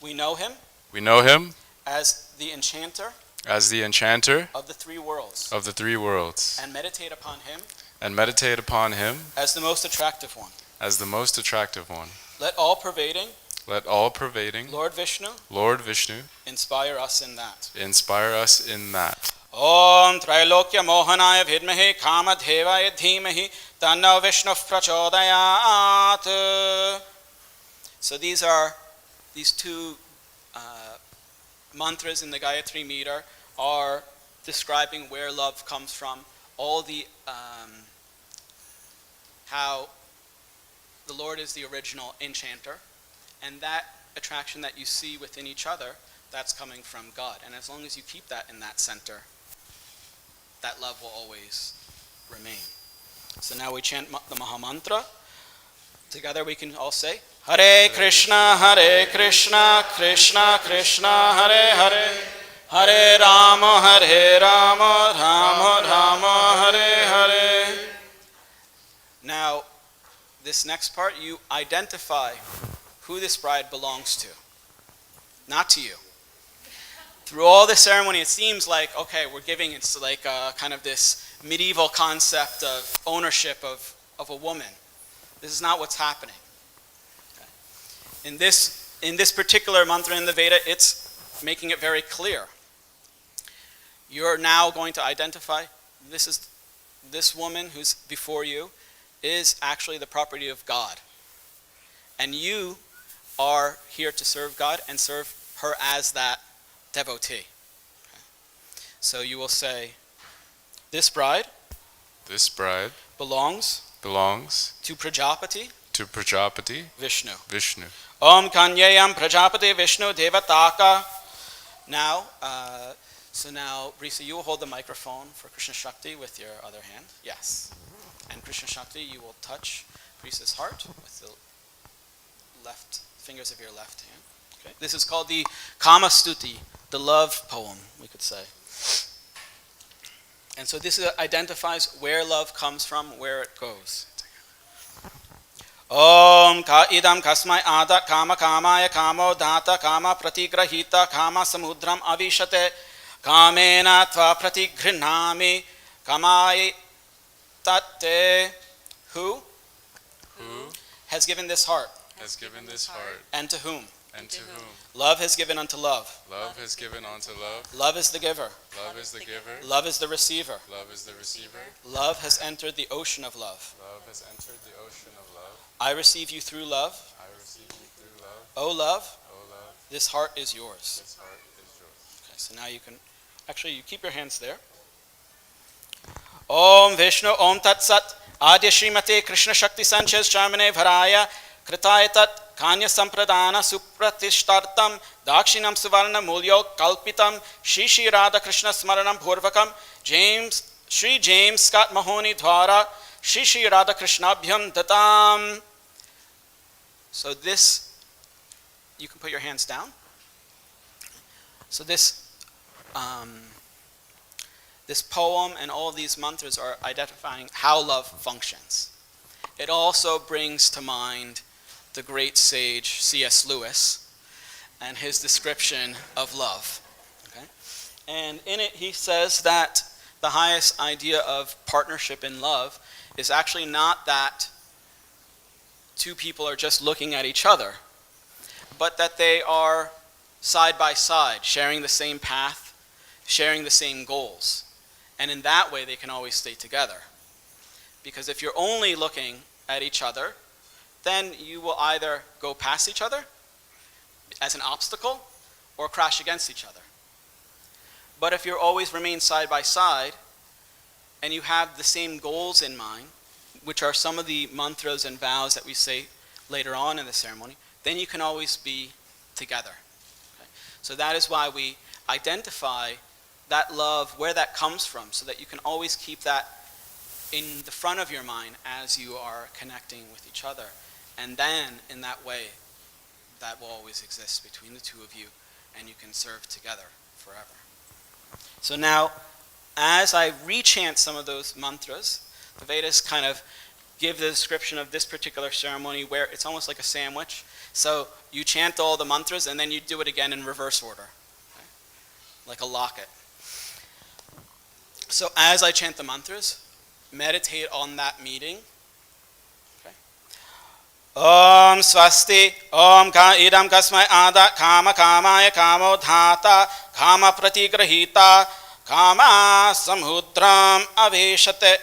We know him. We know him as the enchanter. As the enchanter of the 3 worlds. Of the 3 worlds. And meditate upon him. And meditate upon him as the most attractive one. As the most attractive one. Let all-pervading Let all-pervading Lord Vishnu Lord Vishnu inspire us in that. inspire us in that. Om Trailokya Mohanaya Vidmahi Kamadevaya Dhimahi Tanno Vishnu Prachodayat. So these two mantras in the Gayatri meter are describing where love comes from, all the how the Lord is the original enchanter, and that attraction that you see within each other, that's coming from God. And as long as you keep that in that center, that love will always remain. So now we chant the Maha Mantra. Together we can all say, Hare Krishna, Krishna Krishna, Hare Hare, Hare Rama, Rama Rama, Hare Hare. Now, this next part, you identify who this bride belongs to, not to you. Through all this ceremony, it seems like, okay, we're giving, it's like kind of this medieval concept of ownership of a woman. This is not what's happening. Okay. In this particular mantra in the Veda, it's making it very clear. You're now going to identify, this woman who's before you is actually the property of God. And you are here to serve God and serve her as that devotee. Okay. So you will say, this bride belongs to Prajapati Vishnu. Om Kanyayam Prajapati Vishnu Devataka. Now, now, Brisa, you will hold the microphone for Kṛṣṇa-śakti with your other hand. Yes. And Kṛṣṇa-śakti, you will touch Brisa's heart with the left fingers of your left hand. Okay. This is called the Kama-stuti, the love poem, we could say. And so this identifies where love comes from, where it goes. Om ka idam kasmai ada kama kamaya kamo data kama pratigrahita kama samudram avishate kamena tva pratigrinami kamai tate. Who has given this heart? And to whom? Love has given unto love. Love has given unto love. Love is the giver. Love is the giver. Love is the receiver. Love is the receiver. Love has entered the ocean of love. Love has entered the ocean of love. I receive you through love. I receive you through love. O love, O love, this heart is yours. this heart is yours. Okay, so now you can, actually you keep your hands there. Om Vishnu Om Tat Sat Adya Srimate Kṛṣṇa-śakti Sanchez Charmane Varaya Kritayatat Kanya Sampradana Supratishtartam Dakshinam Suvarna Mulyo Kalpitam Shri Radha Krishna Smaranam Purvakam Sri James Scott Mahoney Dwara Shri Radha Krishna Bhyam Datam. So this, you can put your hands down. So this poem and all of these mantras are identifying how love functions. It also brings to mind the great sage C.S. Lewis and his description of love. Okay? And in it he says that the highest idea of partnership in love is actually not that two people are just looking at each other, but that they are side by side, sharing the same path, sharing the same goals. And in that way, they can always stay together. Because if you're only looking at each other, then you will either go past each other as an obstacle or crash against each other. But if you always remain side by side and you have the same goals in mind, which are some of the mantras and vows that we say later on in the ceremony, then you can always be together. Okay? So that is why we identify that love, where that comes from, so that you can always keep that in the front of your mind as you are connecting with each other. And then, in that way, that will always exist between the two of you, and you can serve together forever. So now, as I rechant some of those mantras, the Vedas kind of give the description of this particular ceremony where it's almost like a sandwich. So you chant all the mantras, and then you do it again in reverse order, okay? Like a locket. So as I chant the mantras, meditate on that meeting. Okay? Om Swasti. Om Ka idam kasmai ada kama kamaya kamo dhata kama pratigrahita kama samudram aveshate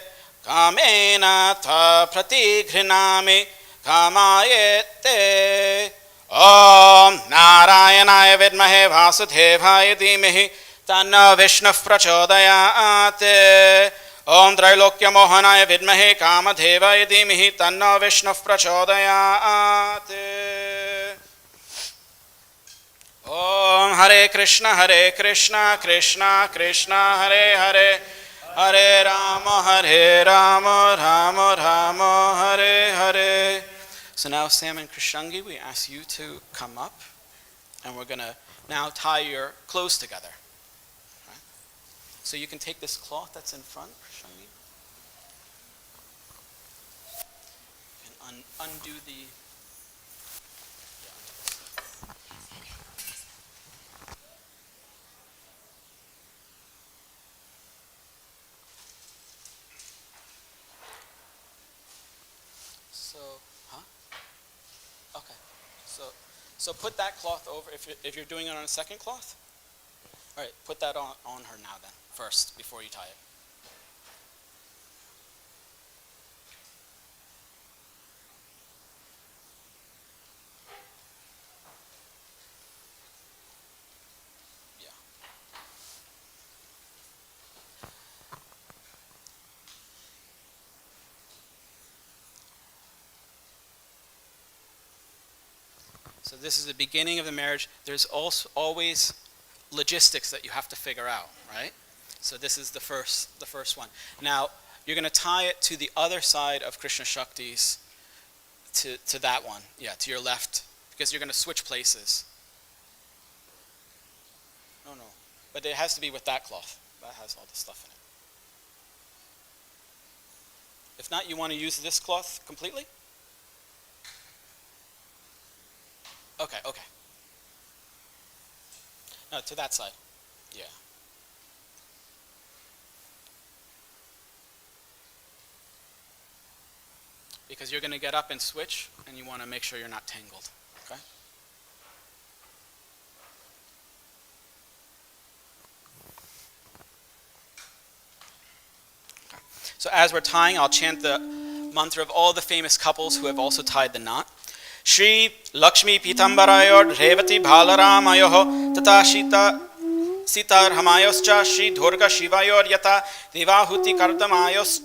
kamena tha pratigrinami kamayete. Om Narayanaya vidmahe vasudevaya dhimahi tanno Vishnu prachodayate. Om Trailokya Mohanaya vidmahe kamadevaya dhimahi tanno Vishnu prachodayate. Om Hare Krishna Krishna Krishna Hare Hare Hare Rama Rama Rama Hare Hare. So now Sam and Krishnangi, we ask you to come up and we're going to now tie your clothes together. Okay? So you can take this cloth that's in front, Krishnangi. You can undo the... Okay, so put that cloth over, if you're doing it on a second cloth, all right, put that on her now then, first, before you tie it. Yeah. So this is the beginning of the marriage. There's also always logistics that you have to figure out, right? So this is the first one. Now, you're going to tie it to the other side of Kṛṣṇa-śakti's, to that one, yeah, to your left, because you're going to switch places. No, but it has to be with that cloth. That has all the stuff in it. If not, you want to use this cloth completely? Okay. No, to that side. Yeah. Because you're going to get up and switch, and you want to make sure you're not tangled. Okay? So as we're tying, I'll chant the mantra of all the famous couples who have also tied the knot. Shri Lakshmi Pitambarayor Revati Balaramayoho Tata Sita Ramayoscha Shri Durga Shivayor Yata Vivahuti Kardamayos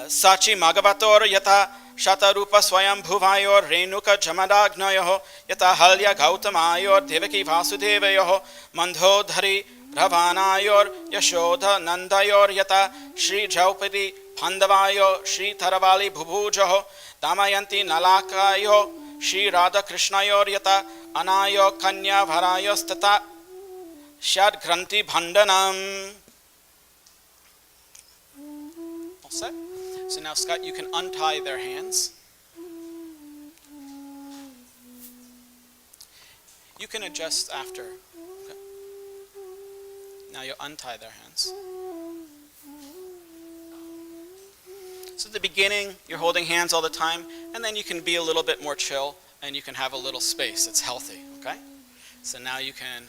Sachi Magavator Yata Shatarupa Swayam Bhuvayor Renuka Jamadagnayoho Yata Halya Gautamayor Devaki Vasudevayoho Mandhodhari Ravanayor Yashodha Nandayor Yata Shri Jaupati Pandavayo Shri Taravali Bhubujaho Damayanti Nalakayo Shri Radha Krishnayor Yata Anayo Kanya Varayos Tata Shad Granti Bhandanam. All set? So now, Scott, you can untie their hands. You can adjust after. Okay. Now you untie their hands. So at the beginning, you're holding hands all the time, and then you can be a little bit more chill, and you can have a little space. It's healthy, okay? So now you can,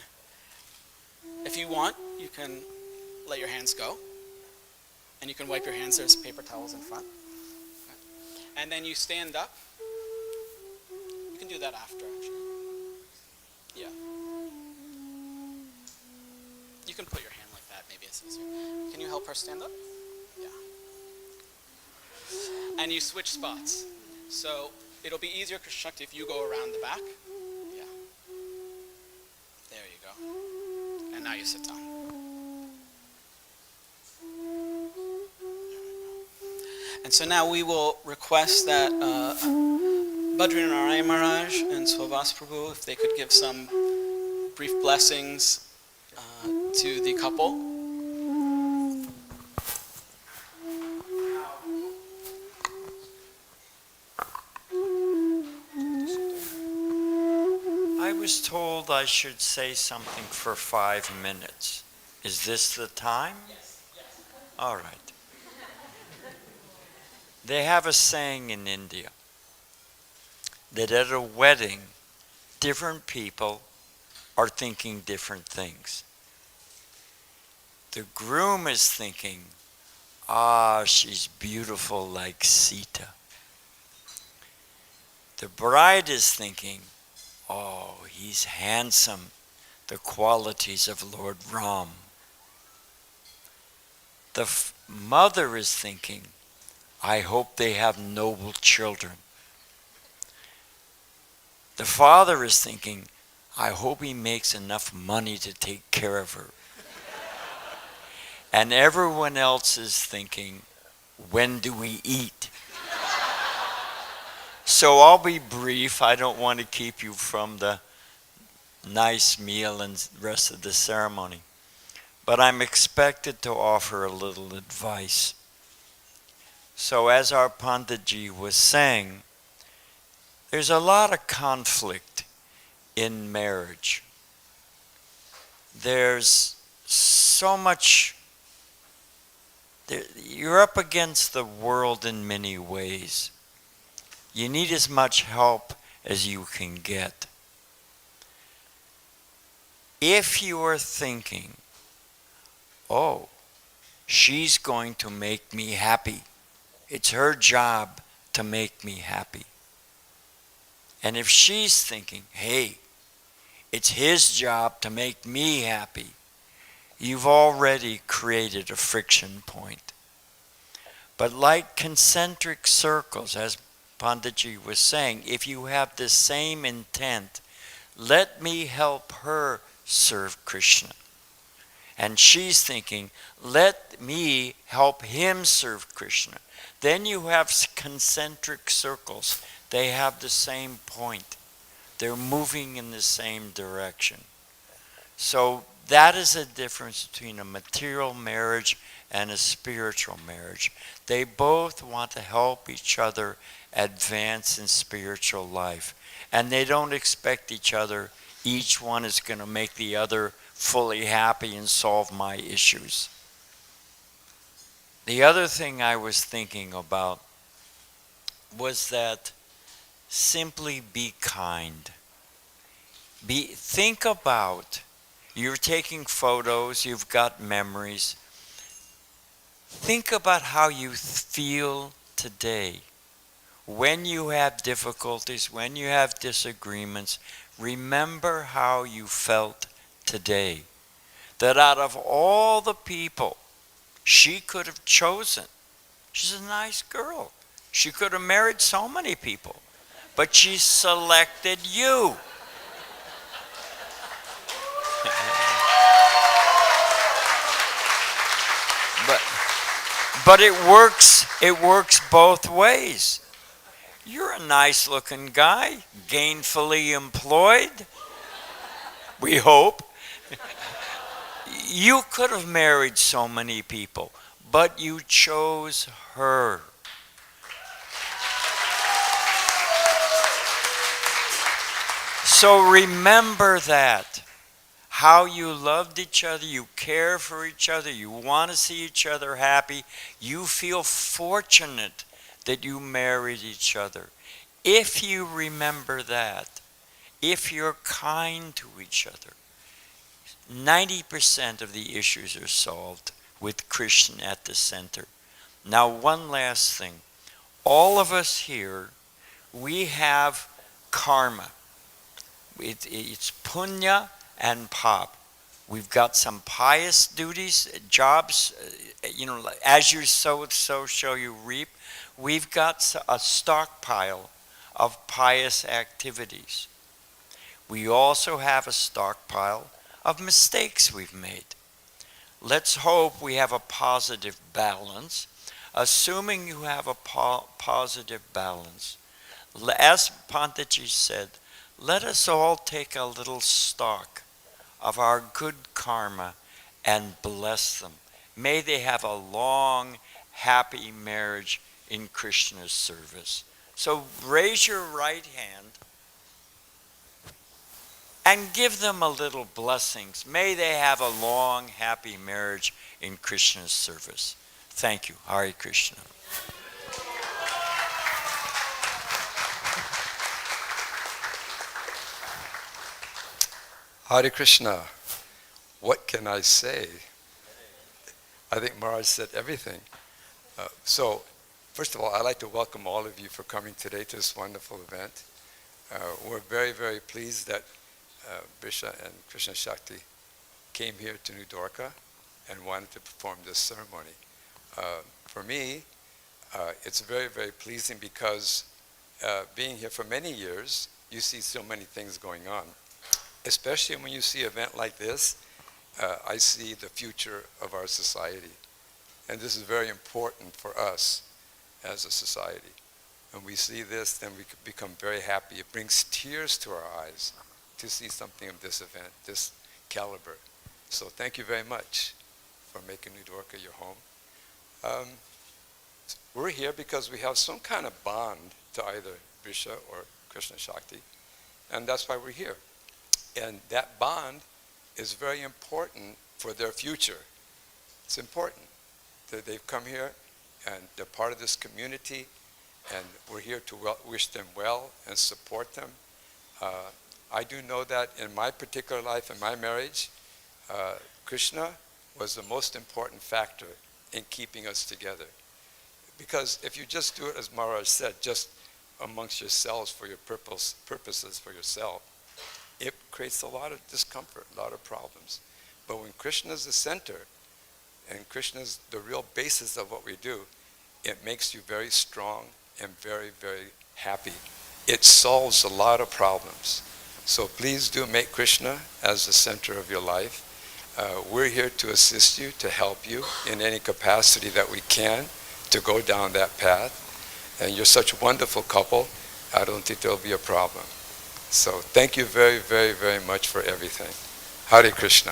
if you want, you can let your hands go, and you can wipe your hands. There's paper towels in front. Okay. And then you stand up. You can do that after, actually. Yeah. You can put your hand like that, maybe it's easier. Can you help her stand up? Yeah. And you switch spots. So it'll be easier, Kṛṣṇa-śakti, if you go around the back. Yeah. There you go. And now you sit down. And so now we will request that Badrinarayan Maharaj and Swavas Prabhu, if they could give some brief blessings to the couple. I was told I should say something for 5 minutes. Is this the time? Yes. All right. They have a saying in India, that at a wedding, different people are thinking different things. The groom is thinking, she's beautiful like Sita. The bride is thinking, he's handsome, the qualities of Lord Ram. The mother is thinking, I hope they have noble children. The father is thinking, I hope he makes enough money to take care of her. And everyone else is thinking, when do we eat? So I'll be brief. I don't want to keep you from the nice meal and rest of the ceremony. But I'm expected to offer a little advice. So as our Panditji was saying, there's a lot of conflict in marriage. There's so much, you're up against the world in many ways. You need as much help as you can get. If you are thinking, she's going to make me happy, it's her job to make me happy. And if she's thinking, hey, it's his job to make me happy, you've already created a friction point. But like concentric circles, as Panditji was saying, if you have the same intent, let me help her serve Krishna. And she's thinking, let me help him serve Krishna. Then you have concentric circles. They have the same point. They're moving in the same direction. So that is a difference between a material marriage and a spiritual marriage. They both want to help each other advance in spiritual life. And they don't expect each one is going to make the other fully happy and solve my issues. The other thing I was thinking about was that simply be kind. Think about, you're taking photos, you've got memories. Think about how you feel today. When you have difficulties, when you have disagreements, remember how you felt today. That out of all the people she could have chosen, she's a nice girl. She could have married so many people, but she selected you. But it works both ways. You're a nice looking guy, gainfully employed, we hope. You could have married so many people, but you chose her. So remember that. How you loved each other, you care for each other, you want to see each other happy. You feel fortunate that you married each other. If you remember that, if you're kind to each other, 90% of the issues are solved with Krishna at the center. Now, one last thing. All of us here, we have karma. It's punya and pap. We've got some pious duties, jobs, as you sow, so shall you reap. We've got a stockpile of pious activities. We also have a stockpile of mistakes we've made. Let's hope we have a positive balance. Assuming you have a positive balance, as Panditji said, let us all take a little stock of our good karma and bless them. May they have a long, happy marriage in Krishna's service. So raise your right hand and give them a little blessings. May they have a long, happy marriage in Krishna's service. Thank you. Hare Krishna. Hare Krishna. What can I say? I think Maharaj said everything. So, first of all, I'd like to welcome all of you for coming today to this wonderful event. We're very, very pleased that Brisa and Kṛṣṇa-śakti came here to New Dwarka and wanted to perform this ceremony. For me, it's very, very pleasing because being here for many years, you see so many things going on. Especially when you see an event like this, I see the future of our society. And this is very important for us as a society. When we see this, then we become very happy. It brings tears to our eyes to see something of this event, this caliber. So thank you very much for making New Dwarka your home. We're here because we have some kind of bond to either Brisa or Kṛṣṇa-śakti, and that's why we're here. And that bond is very important for their future. It's important that they've come here and they're part of this community, and we're here to wish them well and support them. I do know that in my particular life, in my marriage, Krishna was the most important factor in keeping us together. Because if you just do it, as Maharaj said, just amongst yourselves for your purposes for yourself, it creates a lot of discomfort, a lot of problems. But when Krishna is the center, and Krishna is the real basis of what we do, it makes you very strong and very, very happy. It solves a lot of problems. So please do make Krishna as the center of your life. We're here to assist you, to help you in any capacity that we can to go down that path. And you're such a wonderful couple, I don't think there'll be a problem. So thank you very, very, very much for everything. Hare Krishna.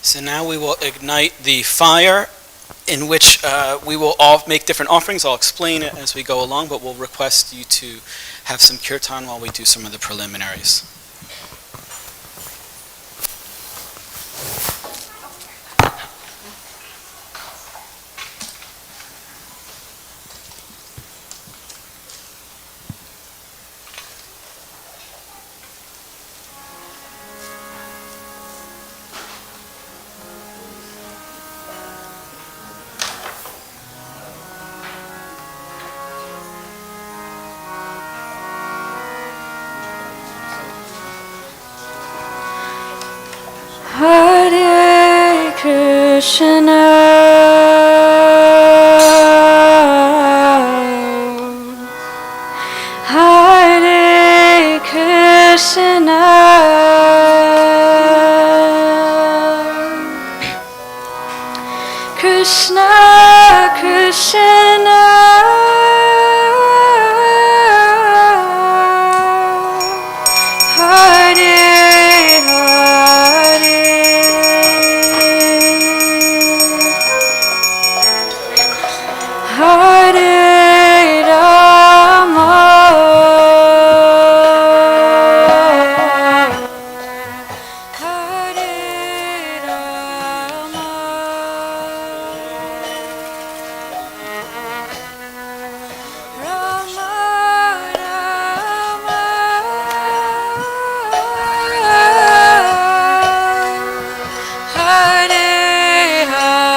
So now we will ignite the fire, in which we will all make different offerings. I'll explain it as we go along, but we'll request you to have some kirtan while we do some of the preliminaries. Hare Krishna, Hare Krishna, Krishna Krishna, Hare Rama, Hare Rama, Rama Rama, Hare Hare.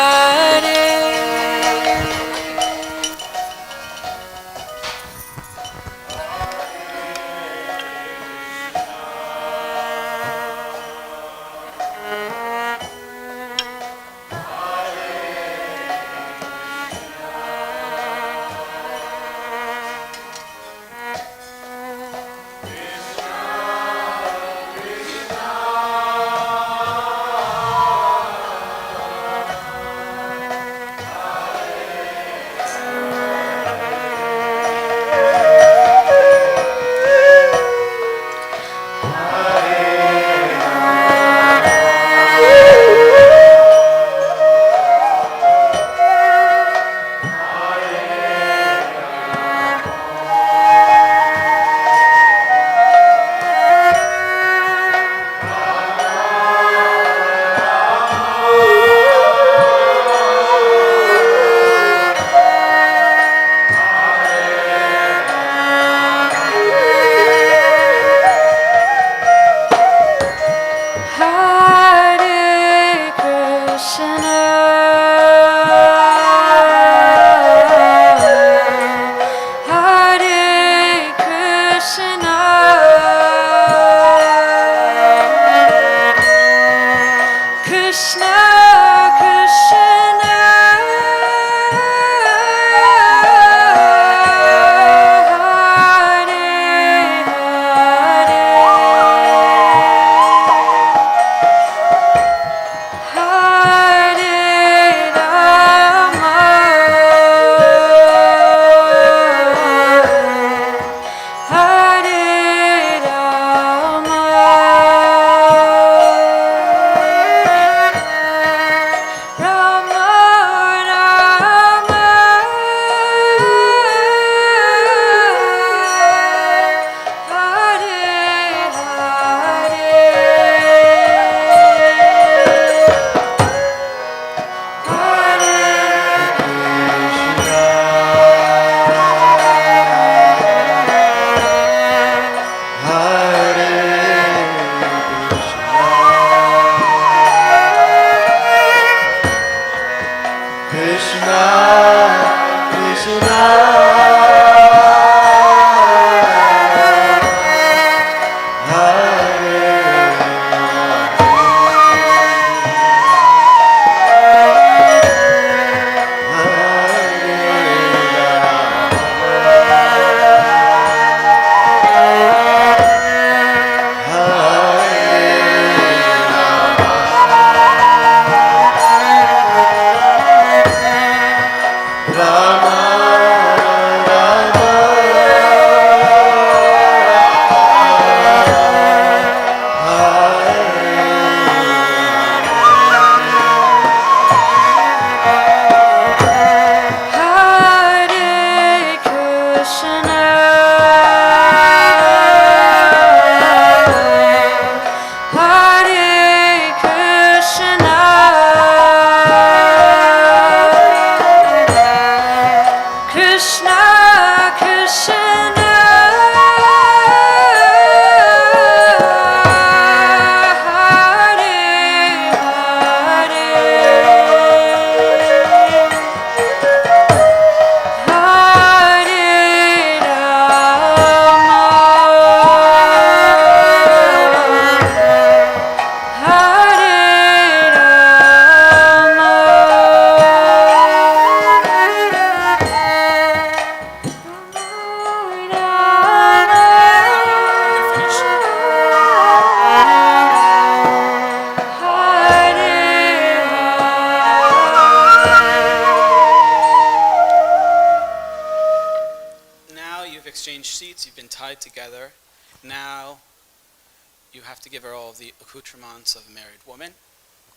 to give her all of the accoutrements of a married woman.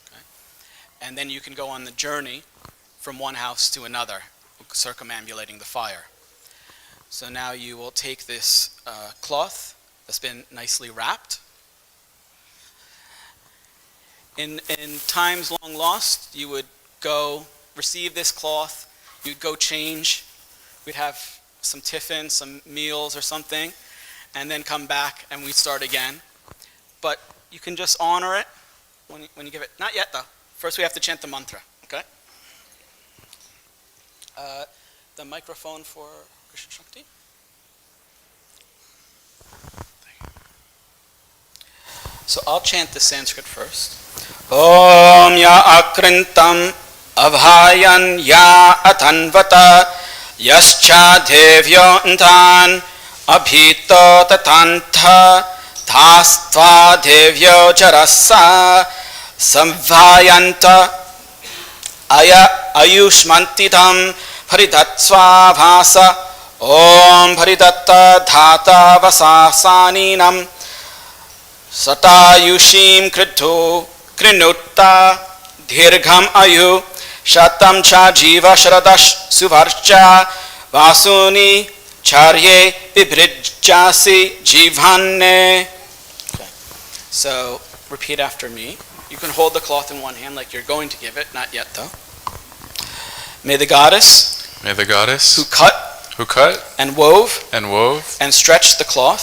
Okay? And then you can go on the journey from one house to another, circumambulating the fire. So now you will take this cloth that's been nicely wrapped. In times long lost, you would go receive this cloth, you'd go change, we'd have some tiffin, some meals or something, and then come back and we'd start again. But you can just honor it when you give it. Not yet though. First we have to chant the mantra, okay? The microphone for Kṛṣṇa-śakti. So I'll chant the Sanskrit first. Om ya akrintam avhayan ya atanvata yascha devyo ntan abhito tatantha dhastva devyo charasa samvayanta ayushmantitam paridatsva bhasa om paridatta dhata vasasaninam satayushim krinutta dirgham ayu shatam cha jiva shradash suvarcha vasuni charye vibrijjasi jivanne. Okay. So repeat after me. You can hold the cloth in one hand like you're going to give it, not yet though. May the goddess who cut and wove and stretched the cloth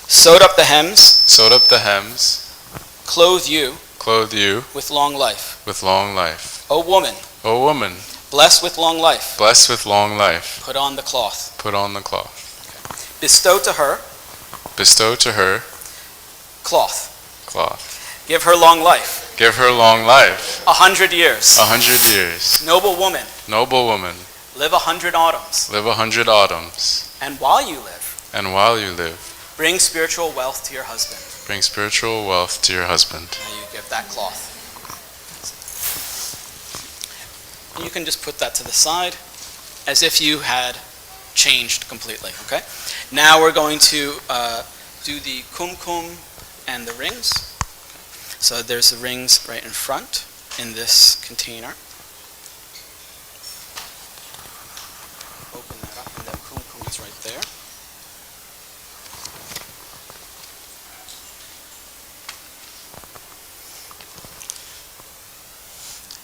sewed up the hems clothe you with long life. O woman, blessed with long life, put on the cloth. Bestow to her cloth. Give her long life. 100 years. Noble woman, live 100 autumns. And while you live, bring spiritual wealth to your husband. Now you give that cloth. And you can just put that to the side as if you had changed completely, okay? Now we're going to do the kumkum and the rings. So there's the rings right in front in this container. Open that up and the kumkum is right there.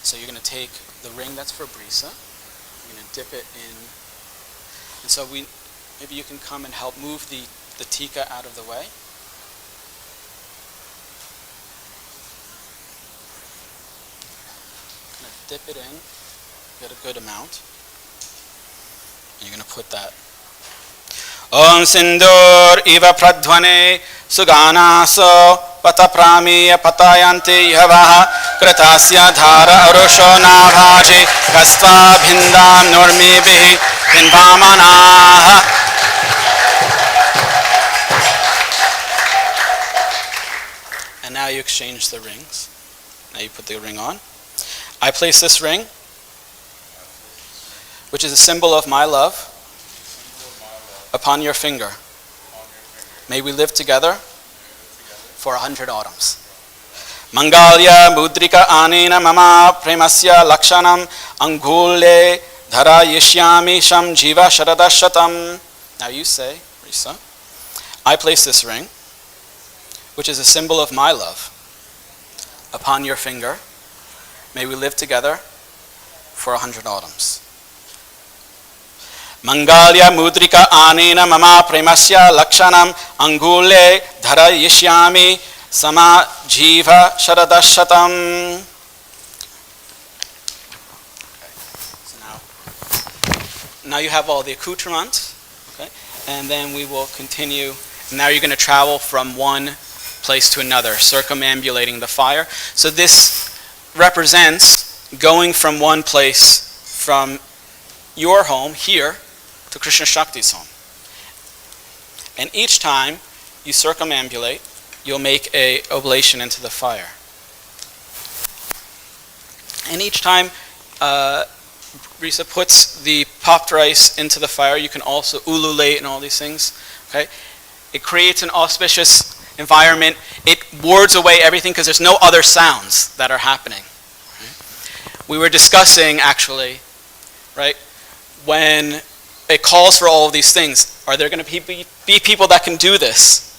So you're going to take the ring that's for Brisa, you're going to dip it in, and so maybe you can come and help move the tika out of the way. Going to dip it in, get a good amount, and you're going to put that. Om Sindur Iva Pradhvane Suganaso Pataprami Patayanti Yavaha Kratasya Dhara Arusho Nabhaji Kastva Bhindam Nurmi Bihi Pinvamanaha. And now you exchange the rings. Now you put the ring on. I place this ring, which is a symbol of my love, upon your finger. May we live together for 100 autumns. Mangalya mudrika anena mama premasya lakshanam angule dhara yishyami sham jiva sharadashatam. Now you say, Brisa, I place this ring, which is a symbol of my love, upon your finger. May we live together for 100 autumns. Mangalya mudrika anena mama premasya lakshanam angule dhara yishyami sama jiva sharadashatam. So now you have all the accoutrements, okay? And then we will continue. Now you're going to travel from one place to another, circumambulating the fire. So this represents going from one place, from your home here, to Kṛṣṇa-śakti's home. And each time you circumambulate, you'll make a oblation into the fire. And each time Brisa puts the popped rice into the fire, you can also ululate and all these things. Okay? It creates an auspicious environment, it wards away everything because there's no other sounds that are happening. We were discussing, actually, right, when it calls for all of these things, are there going to be people that can do this?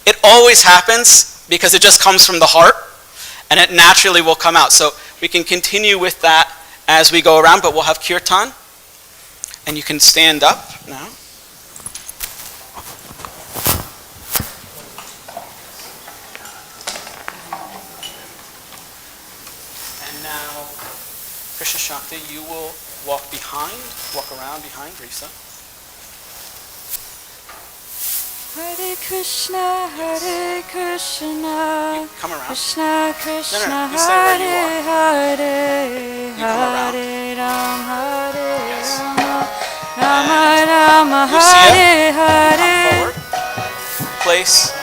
It always happens because it just comes from the heart, and it naturally will come out. So we can continue with that as we go around, but we'll have kirtan, and you can stand up now. And now, Kṛṣṇa-śakti, you will walk around behind Brisa. Hare Krishna, Hare Krishna, Come around. Krishna Krishna, No, you stay where you Hare Hare, You come around. Hare Rama, Hare Yes. Rama, Rama Rama, Lucia, Hare come Hare. forward. Place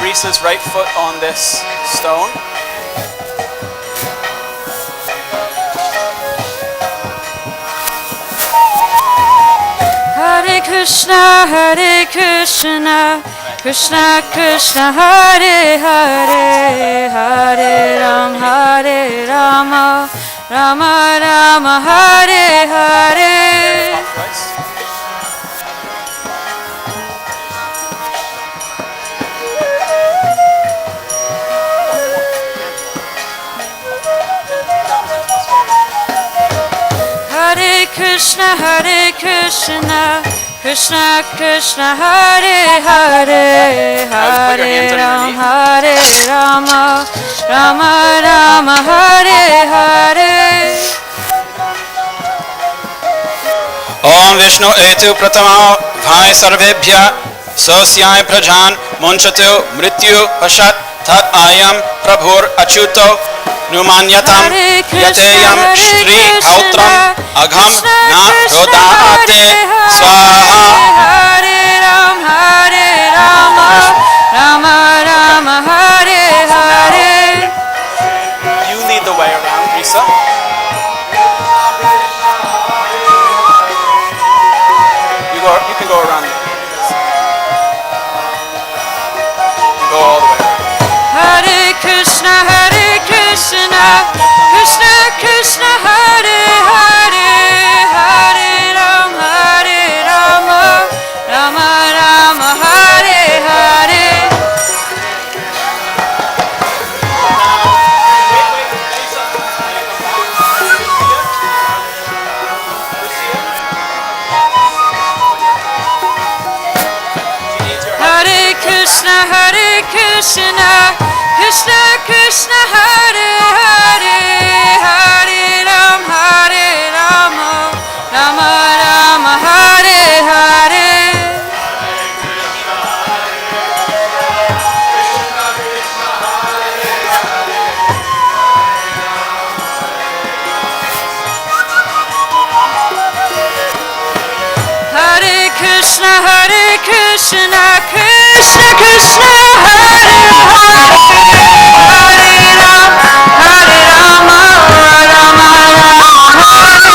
Brisa's right foot on this stone. Hare Krishna, Hare Krishna, Krishna Krishna, Hare Hare, Hare Rama, Rama Rama, Hare Hare. Twice. Hare Krishna, Hare Krishna, Krishna Krishna, Hare Hare, Hare Rama, Rama Rama, Hare Hare. Om Vishnu etu pratama bhai sarvebhya sosyai prajan munchatu mrityu pashat tat ayam prabhur achuto numanyatam Hare Krishna, yateyam Hare shri Krishna, hautram agham Krishna na Krishna, rodate Hare swaha. Hare Rama, Rama Rama, Hare Hare. You lead the way around, Brisa. You can go around. You go all the way around. Hare Krishna, Hare Krishna, Krishna Krishna, Hare Hare, Hare Rama, Rama Rama, Hare Hare. Hare Krishna, Hare Krishna, Krishna Krishna, Hare Hare, Hare Rama, Rama Rama, Hare Hare. Hare Krishna, Hare Krishna, Krishna Krishna, Hare Hare, Hare Rama, Rama Rama, Hare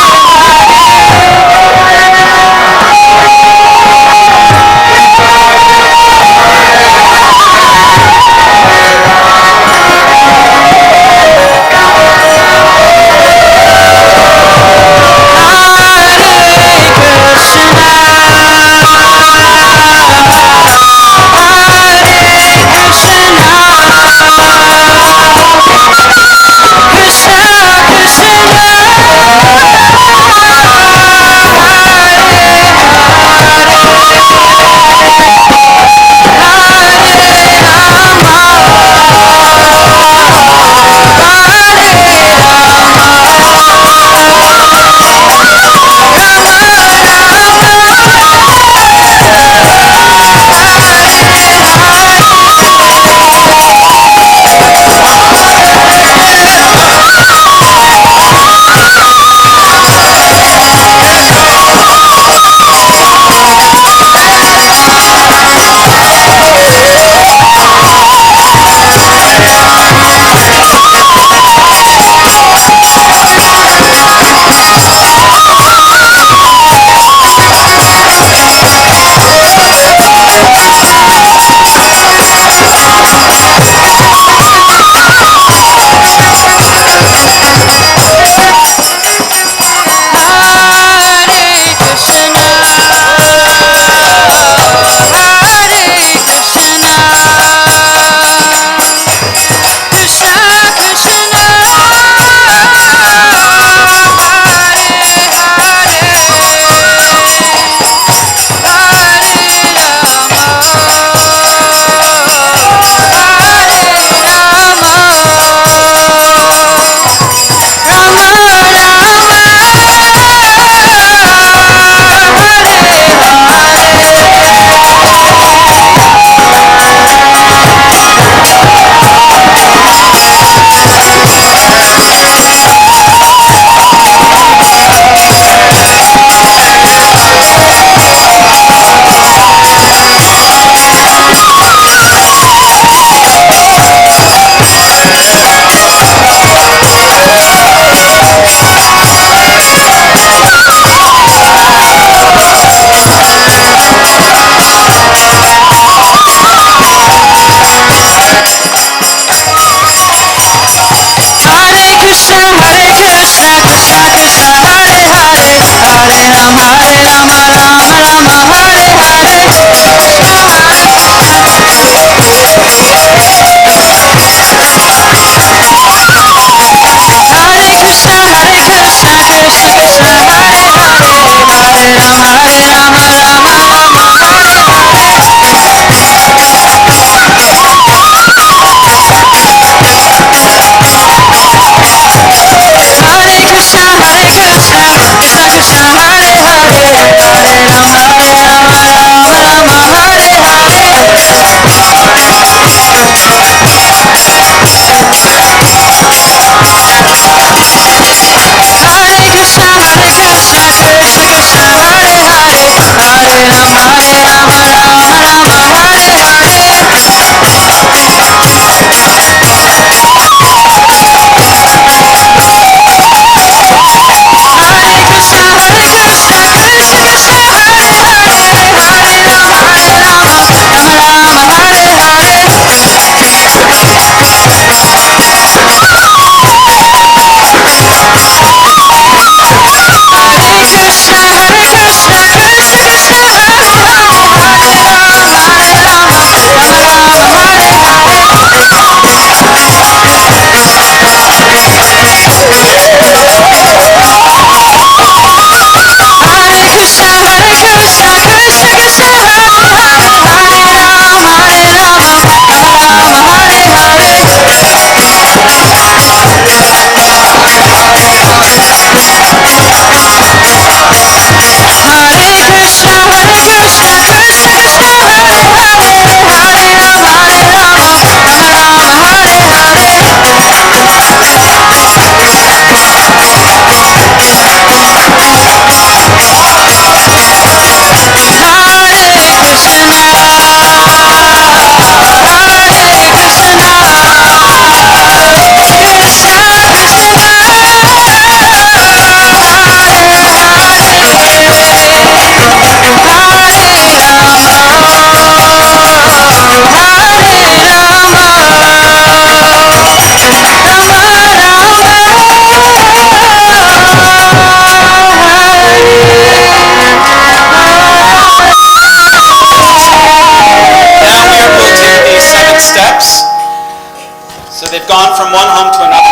they've gone from one home to another.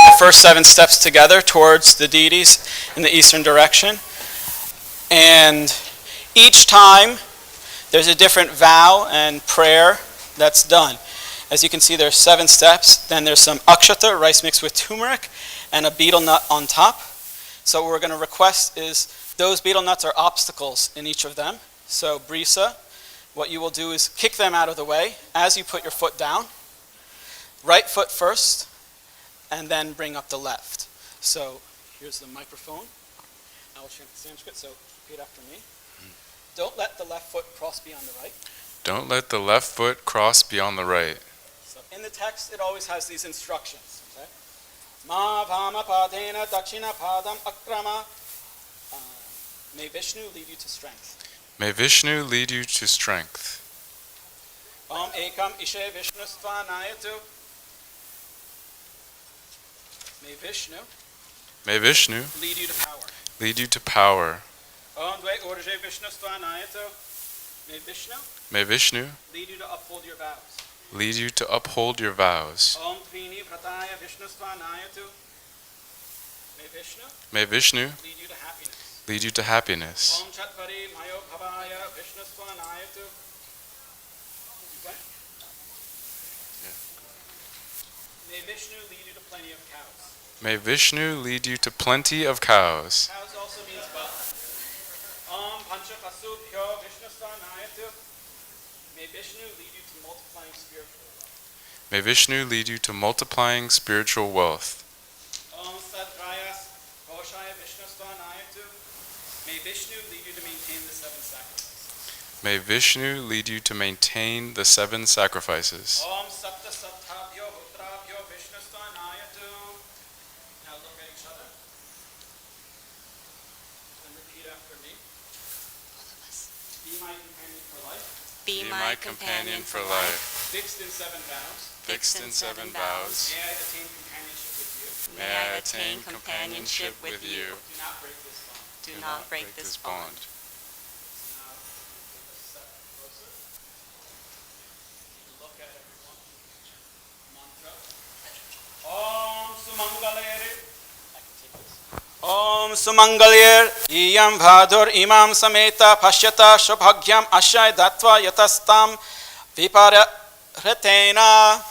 The first 7 steps together towards the deities in the eastern direction. And each time there's a different vow and prayer that's done. As you can see, there's 7 steps. Then there's some akshata, rice mixed with turmeric, and a betel nut on top. So what we're going to request is those betel nuts are obstacles in each of them. So Brisa, what you will do is kick them out of the way as you put your foot down. Right foot first, and then bring up the left. So here's the microphone. I will chant the Sanskrit, so repeat after me. Don't let the left foot cross beyond the right. Don't let the left foot cross beyond the right. So in the text, it always has these instructions. Okay? Ma vama padena dakshina padam akrama. May Vishnu lead you to strength. May Vishnu lead you to strength. Om ekam ishe Vishnustva nayatu. May Vishnu lead you to power. lead you to power. Om Dve Urje Vishnustva nayatu. May Vishnu lead you to uphold your vows. lead you to uphold your vows. Om Trini Prataya Vishnustva nayatu. May Vishnu lead you to happiness. lead you to happiness. Om Chatvari Mayo Bhavaya Vishnustva nayatu. May Vishnu lead you to plenty of cows. May Vishnu lead you to plenty of cows. Cows also means wealth. Om Panchapasubhyo Vishnustva nayatu. May Vishnu lead you to multiplying spiritual wealth. May Vishnu lead you to multiplying spiritual wealth. Om Sadrayas Koshaya Vishnustva nayatu. May Vishnu lead you to maintain the 7 sacrifices. May Vishnu lead you to maintain the 7 sacrifices. Om Sapta Saptabhyo Hutrabhyo Vishnustva nayatu. Now look at each other. And repeat after me. Be my companion for life. Be my companion for life. Fixed in 7 vows. Fixed in 7 vows. May I attain companionship with you. May I attain companionship with you. Do not break this bond. do not break this bond. Om Sumangalir Iyam Bhadur Imam Sameta Pashyata Shobhagyam Ashay Datva Yatastam Viparatena.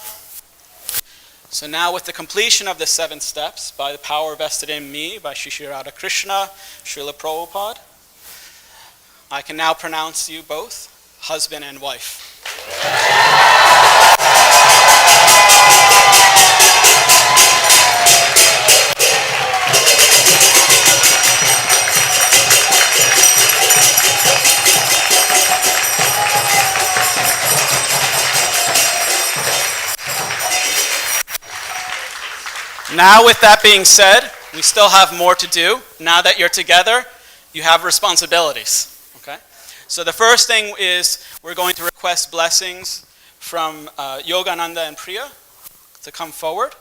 So now with the completion of the 7 steps, by the power vested in me by Shri Radha Krishna, Srila Prabhupada, I can now pronounce you both husband and wife. Now, with that being said, we still have more to do. Now that you're together, you have responsibilities. Okay? So the first thing is we're going to request blessings from Yogananda and Priya to come forward.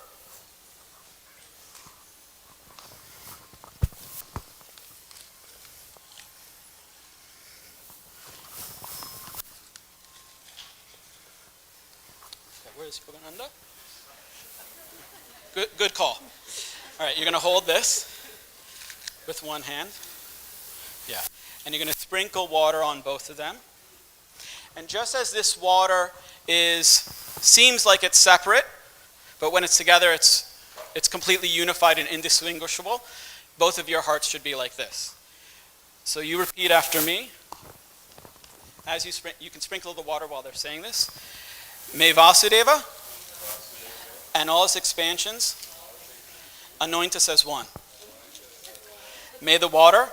Okay, where is Yogananda? Good call. All right, you're going to hold this with one hand. Yeah. And you're going to sprinkle water on both of them. And just as this water seems like it's separate, but when it's together, it's completely unified and indistinguishable, both of your hearts should be like this. So you repeat after me. As you can sprinkle the water while they're saying this. May Vasudeva and all its expansions anoint us as one. May the water,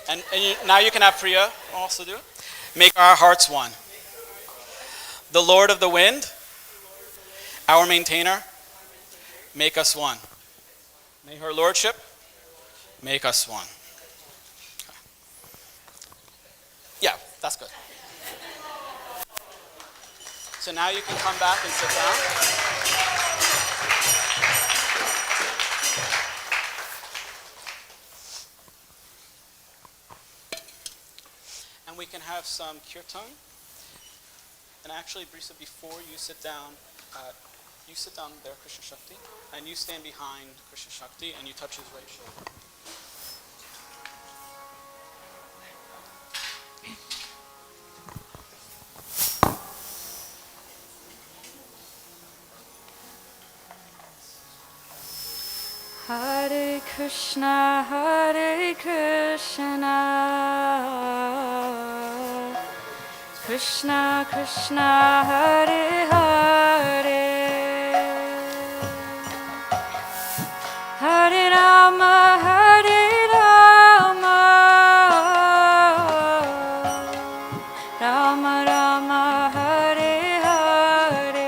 and now you can have Priya also do it, make our hearts one. The Lord of the wind, our maintainer, make us one. May her lordship make us one. Okay. Yeah, that's good. So now you can come back and sit down. And we can have some kirtan. And actually, Brisa, before you sit down there, Kṛṣṇa-śakti, and you stand behind Kṛṣṇa-śakti and you touch his right shoulder. Hare Krishna, Krishna Krishna, Hare Hare, Hare Rama, Hare Rama, Rama Rama, Hare Hare.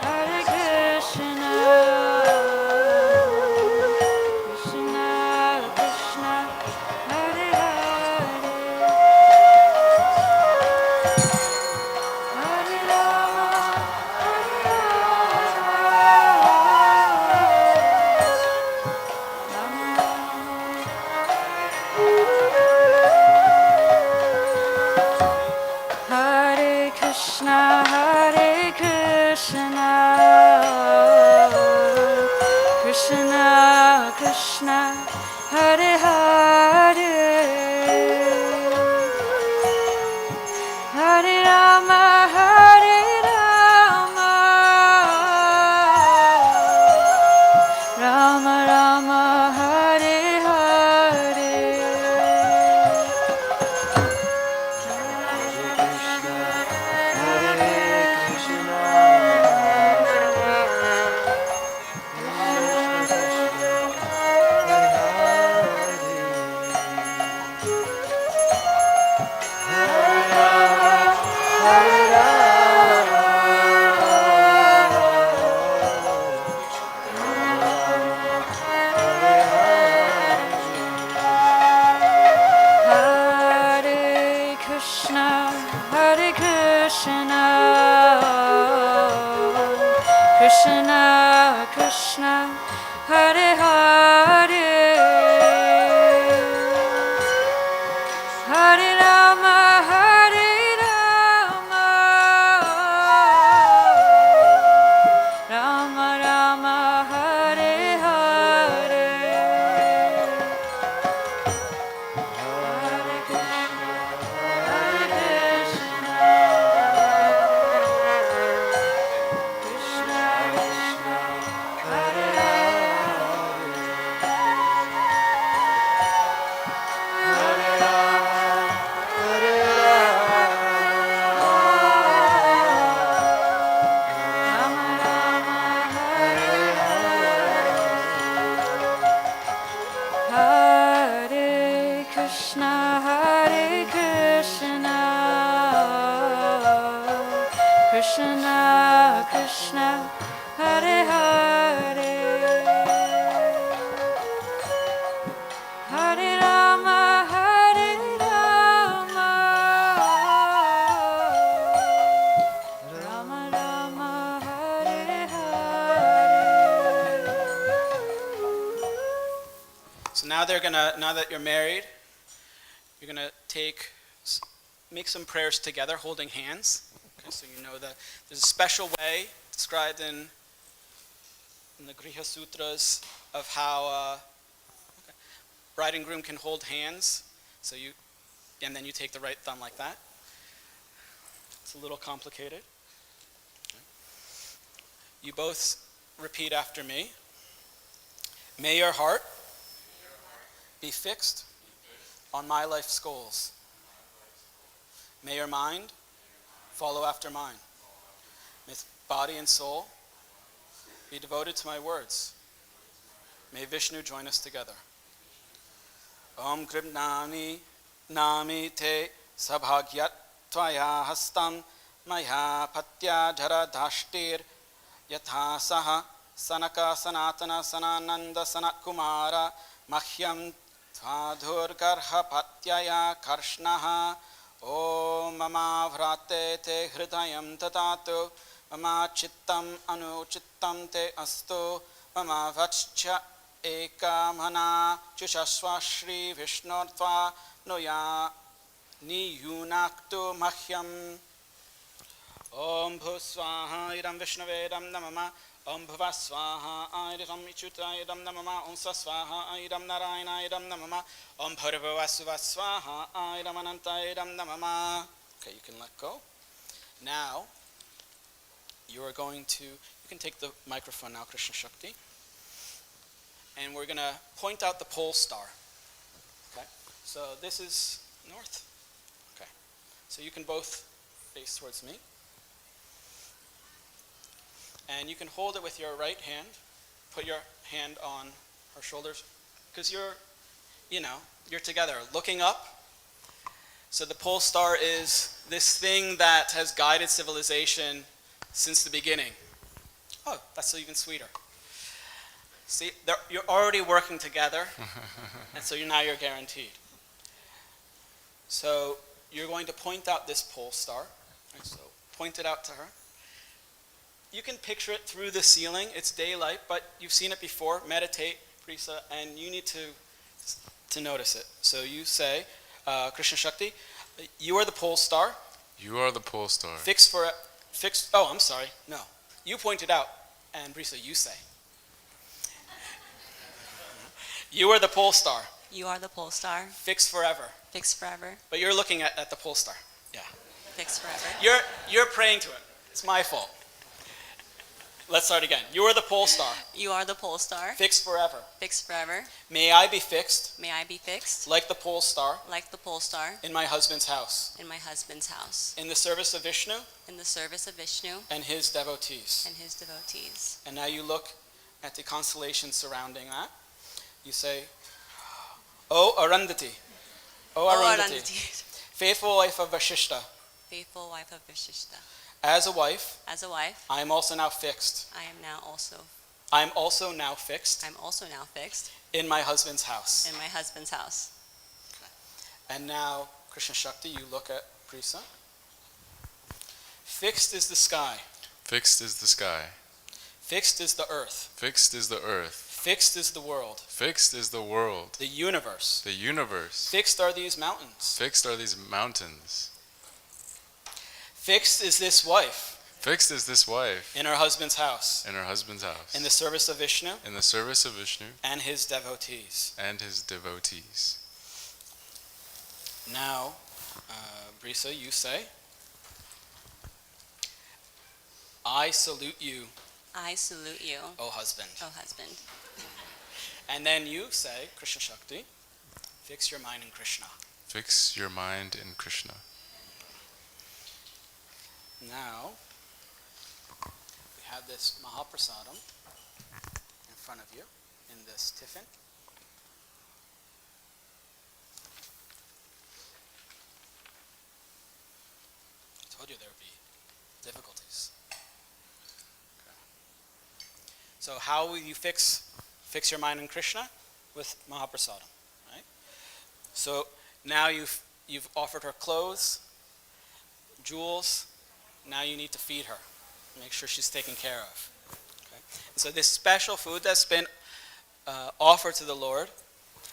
Hare Krishna, Krishna Krishna, Hare Hare, Hare Rama, Hare Krishna, Hare Krishna, Krishna Krishna, Hare Hare, Hare Rama, Hare Rama, Rama Rama, Hare Hare. Hare Krishna, Krishna Krishna, Hare Hare, Hare Rama, Hare Rama, Rama Rama, Hare Hare, Hare Krishna, Hare Krishna, Krishna Krishna, Hare Hare, Hare Rama, Hare Rama, Rama Rama, Hare Hare, Hare Krishna, Hare Krishna, Krishna Krishna, Hare Hare, Hare Rama, Hare Rama, Rama Rama, Hare Hare. So now that you're married, you're gonna make some prayers together, holding hands. Okay, so you know that there's a special way described in the Griha Sutras of how bride and groom can hold hands. So and then you take the right thumb like that. It's a little complicated. Okay. You both repeat after me. May your heart be fixed on my life's goals. May your mind follow after mine. May body and soul be devoted to my words. May Vishnu join us together. Om Kṛṣṇa nami te sabhagyat tvaya hastam maya patya dhara dhashtir yatha saha sanaka sanatana sanananda sanat kumara mahyam tvadhur garha patyaya Kṛṣṇaha. Om mama vrate te hridayam tatatu mama chittam anuchittam te astu mama vachcha ekamana chushasva shri vishnurtva noya niyunaktu mahyam. Om bhusvaha idam vishnave idam namama Om Bhuvasvaha Idam Ichutra Idam Namama Om Sasvaha Idam Narayana Idam Namama Om Bharvavasvasvaha Idam Ananta Idam Namama. Okay, you can let go. Now, you can take the microphone now, Kṛṣṇa-śakti. And we're going to point out the pole star. Okay, so this is north. Okay, so you can both face towards me. And you can hold it with your right hand. Put your hand on her shoulders. Because you're together, looking up. So the pole star is this thing that has guided civilization since the beginning. Oh, that's even sweeter. See, you're already working together. And so now you're guaranteed. So you're going to point out this pole star. Right, so point it out to her. You can picture it through the ceiling. It's daylight, but you've seen it before. Meditate, Brisa, and you need to notice it. So you say, Kṛṣṇa-śakti, you are the pole star. You are the pole star. Oh, I'm sorry. No. You point it out, and Brisa, you say. You are the pole star. You are the pole star. Fixed forever. Fixed forever. But you're looking at the pole star. Yeah. Fixed forever. You're praying to it. It's my fault. Let's start again. You are the pole star. You are the pole star. Fixed forever. Fixed forever. May I be fixed. May I be fixed. Like the pole star. Like the pole star. In my husband's house. In my husband's house. In the service of Vishnu. In the service of Vishnu. And his devotees. And his devotees. And now you look at the constellation surrounding that. You say, O Arundhati. O Arundhati. Faithful wife of Vashishta. Faithful wife of Vashishta. As a wife, I am also now fixed. I am also now fixed. In my husband's house. In my husband's house. And now, Kṛṣṇa-śakti, you look at Brisa. Fixed is the sky. Fixed is the sky. Fixed is the earth. Fixed is the earth. Fixed is the world. Fixed is the world. The universe. The universe. Fixed are these mountains. Fixed are these mountains. Fixed is this wife Fixed is this wife in her husband's house, in her husband's house, in the service of Vishnu in the service of Vishnu and his devotees. and his devotees. Now, Brisa, you say, I salute you, I salute you, O husband. O husband. And then you say, Kṛṣṇa-śakti, fix your mind in Krishna. Fix your mind in Krishna. Now, we have this Mahaprasadam in front of you in this tiffin. I told you there would be difficulties. Okay. So how will you fix your mind in Krishna? With Mahaprasadam, right? So now you've offered her clothes, jewels. Now you need to feed her. Make sure she's taken care of. Okay? And so this special food that's been offered to the Lord,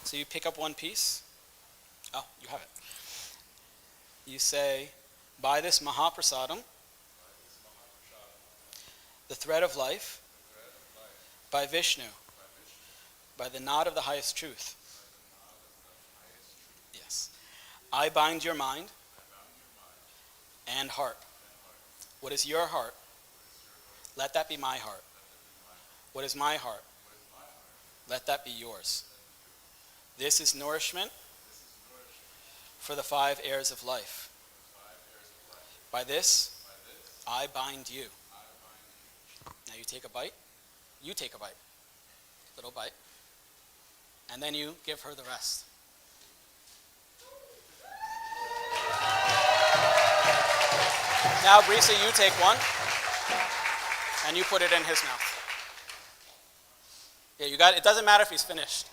so you pick up one piece. Oh, you have it. You say, by this Mahaprasadam, the thread of life, by Vishnu, by the knot of the highest truth. Yes. I bind your mind and heart. What is your heart? Let that be my heart. What is my heart? Let that be yours. This is nourishment for the 5 airs of life. By this, I bind you. Now you take a bite. You take a bite. Little bite. And then you give her the rest. Now, Brisa, you take one, and you put it in his mouth. Yeah, you got it. It doesn't matter if he's finished.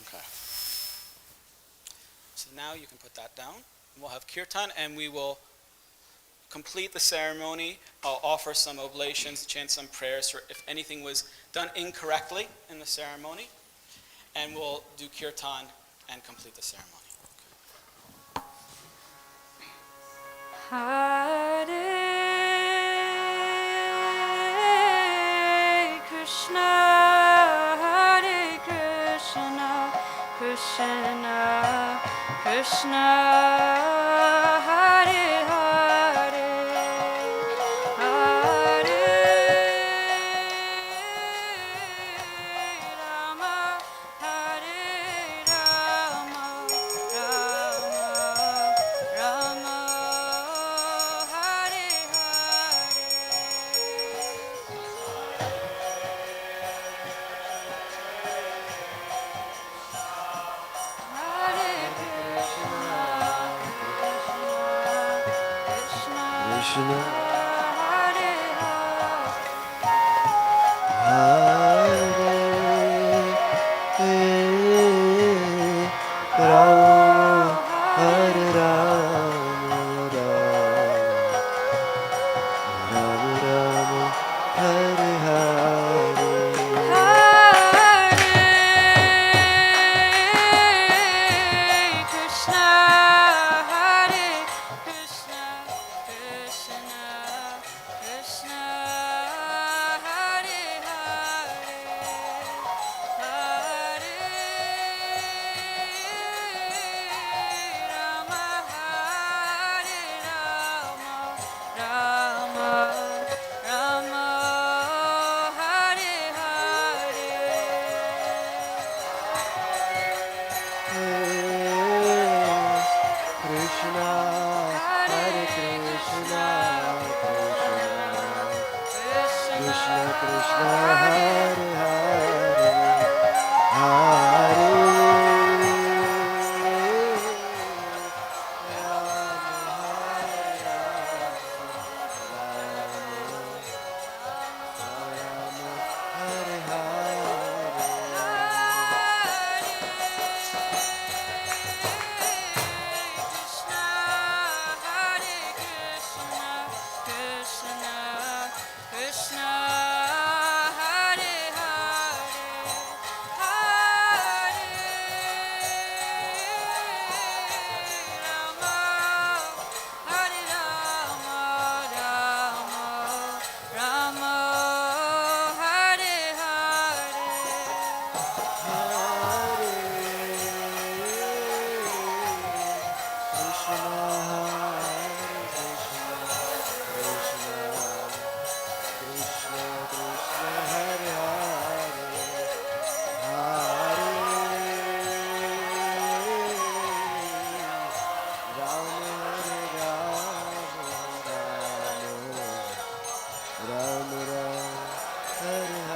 Okay. So now you can put that down. We'll have kirtan, and we will complete the ceremony. I'll offer some oblations, chant some prayers for if anything was done incorrectly in the ceremony, and we'll do kirtan and complete the ceremony. Hare Krishna, Hare Krishna, Krishna Krishna, Hare Hare, Hare Rama, Hare Rama, Rama Rama. Krishna, Hare Rama, Hare Rama, Rama Rama, Hare Hare. Krishna, Hare Krishna, Krishna Krishna, Hare Hare.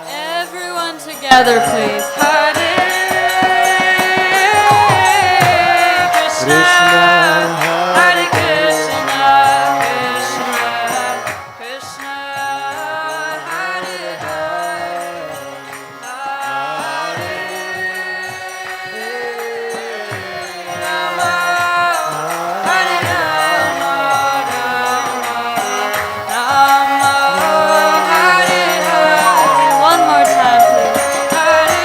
Everyone together, please. Hare Krishna, Hare Krishna, Krishna Krishna, Hare Hare, Hare Rama, Hare Rama, Rama Hare Hare. One more time, please. Hare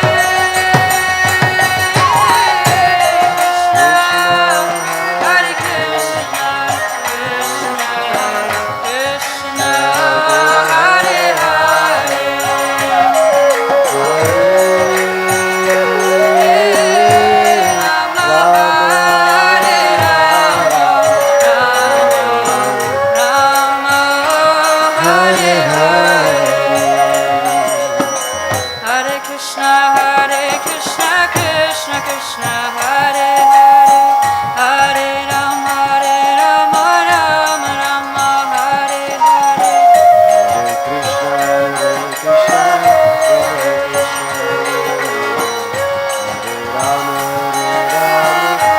Krishna, Hare Krishna, Krishna Krishna, Hare Hare, Hare Rama, Rama Rama, Hare Hare. Hare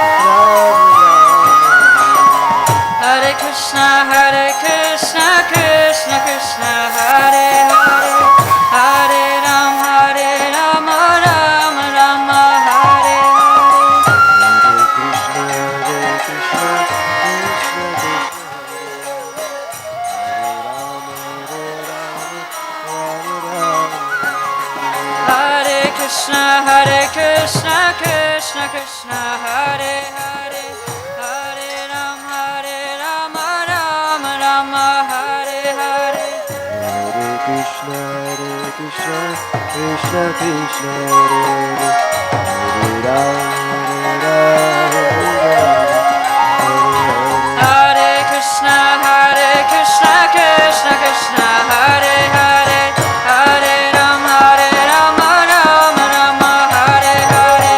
Krishna, Krishna Krishna, Hare Hare, Hare Rama, Rama Rama, Hare Hare. Hare Krishna, Krishna Krishna, Hare Hare, Hare Rama, Rama Rama, Hare Hare. Krishna Krishna, Krishna Hare Hare, Hare Krishna, Krishna Krishna, Hare Hare, Hare Rama, Rama Rama, Hare Hare.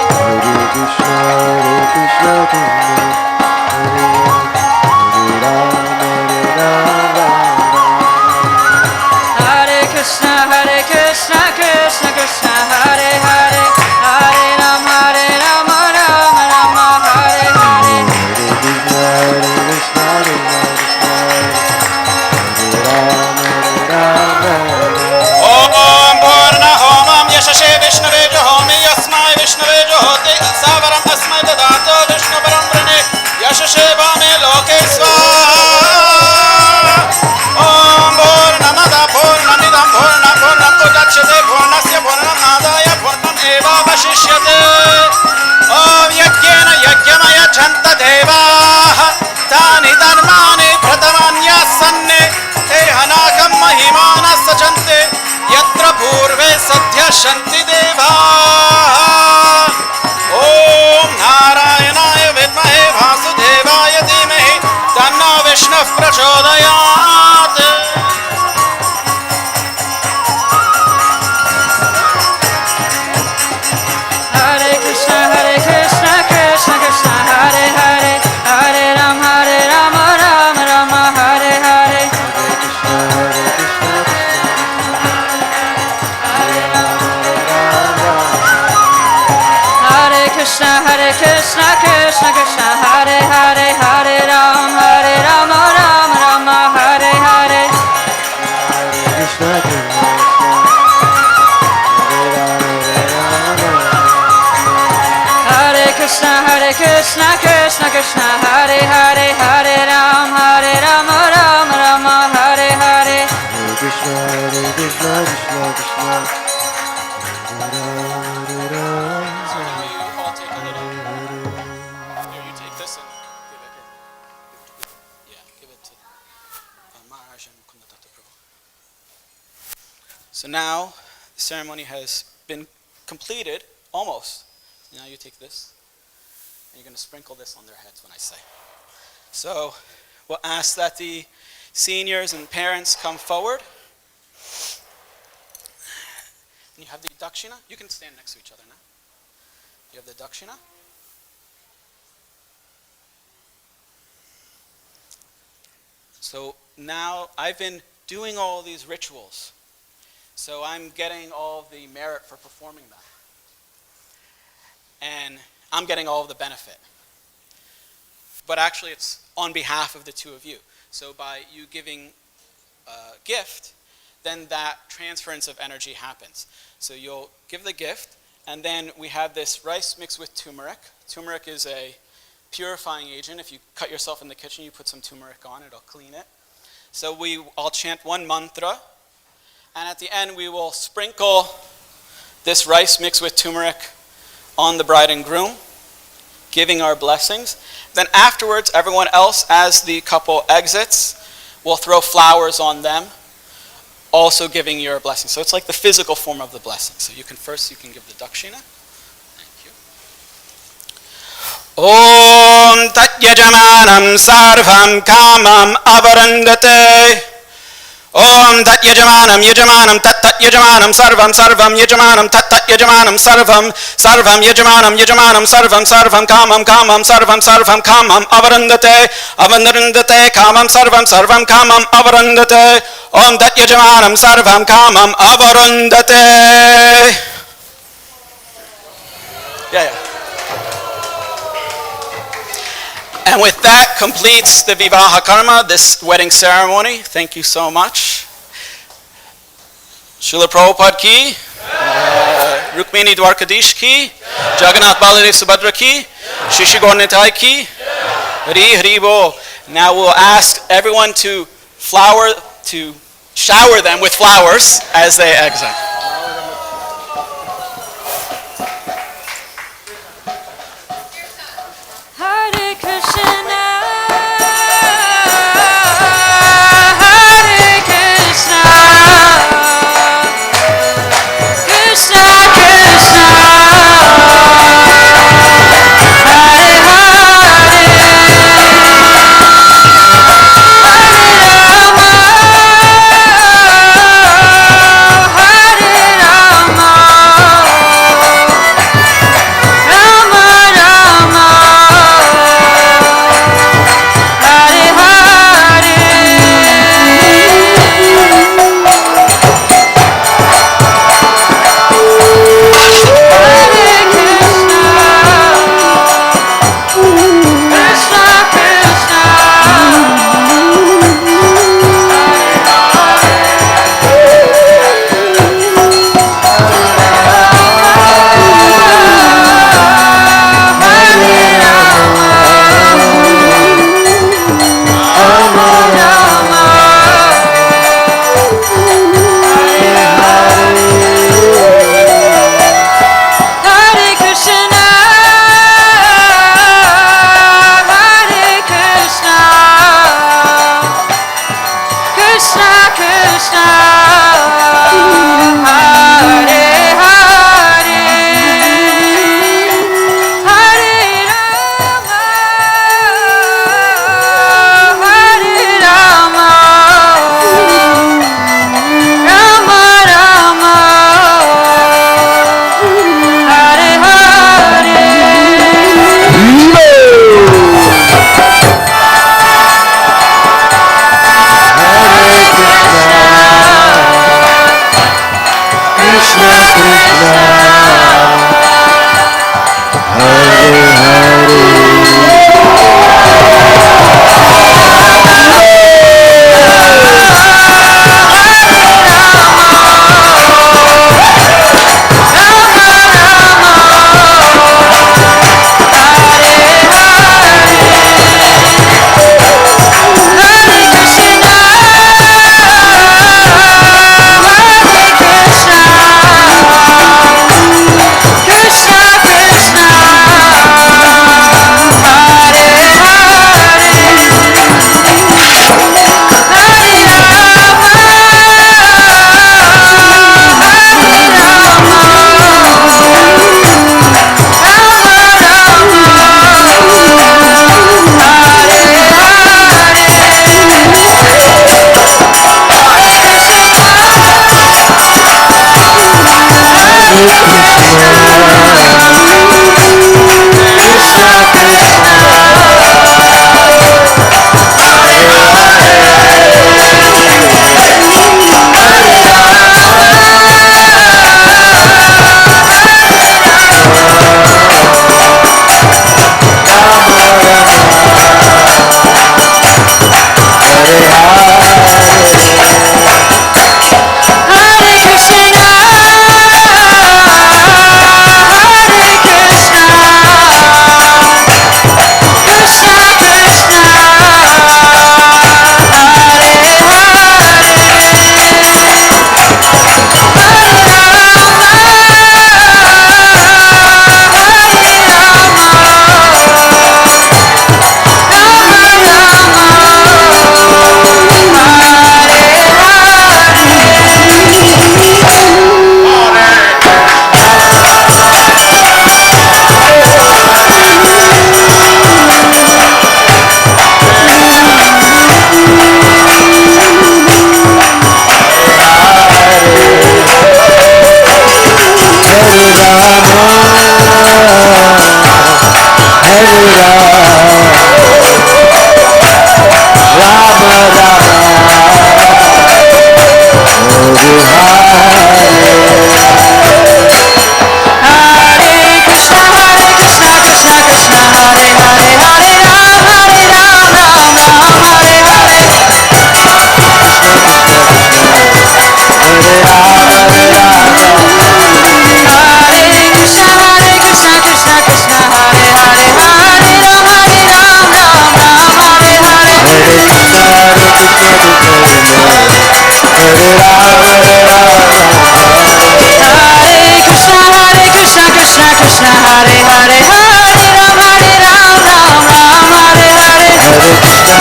Hare Krishna, Krishna Hare Krishna, Krishna Krishna, Hare Hare, Hare Rama, Rama Hare Hare. Om Purna Homam Yashashe Vishnave Jahomi Yasmai Vishnave Johoti Savaram Asmai Dadato Vishnu Param Brane Yashashe Vame Loke Swaha Om Purnamada Purnamidam Purnam Udachyate Purnasya Purnam Adaya Purnam Eva Vashishyate Om Yajñena Yajñamaya Chanta Devaha Tani Dharmani Pratamanya Te Hanakam Mahimana Sachante Yatra Purve Sadhya Shanti Deva Om Narayanaya Vidmahe Vasudevaya Dhimahi Tanno Vishnu Prachodayat Hare Krishna, Krishna Krishna, Hare Hare, Hare Rama, Rama Hare Hare. Hare Krishna, Krishna Krishna, Hare Hare, Hare Rama, Rama Hare Hare. Hare Krishna, Krishna Hare Hare, Hare Rama, Rama Hare Hare. Krishna, Krishna Here, you take this and give it. Yeah, give it to Maharaj and Mukundadatta Prabhu. So now the ceremony has been completed, almost. Now you take this, and you're going to sprinkle this on their heads when I say. So we'll ask that the seniors and parents come forward. You have the dakshina. You can stand next to each other now. You have the dakshina. So now I've been doing all these rituals. So I'm getting all the merit for performing them. And I'm getting all of the benefit. But actually it's on behalf of the two of you. So by you giving a gift, then that transference of energy happens. So you'll give the gift, and then we have this rice mixed with turmeric. Turmeric is a purifying agent. If you cut yourself in the kitchen, you put some turmeric on, it'll clean it. So I'll chant one mantra, and at the end we will sprinkle this rice mixed with turmeric on the bride and groom, giving our blessings. Then afterwards, everyone else, as the couple exits, will throw flowers on them, also giving your blessing. So it's like the physical form of the blessing. So you can give the dakshina. Thank you. Om tat yajamanam sarvam kamam avarandate. Om tat yajamanam tat yajamanam sarvam yajamanam tat yajamanam sarvam yajamanam sarvam kamam sarvam kamam avarandate kamam sarvam kamam avarandate. Om tat yajamanam sarvam kamam avarandate. Yeah. And with that completes the Vivaha Karma, this wedding ceremony. Thank you so much. Srila Prabhupada ki, Rukmini Dwarkadish ki, Jagannath Baladev Subhadra ki, Shishi Gaur Nitai ki, Hari Bo. Now we'll ask everyone to shower them with flowers as they exit. Hare Krishna, Krishna Krishna, Hare Hare, Hare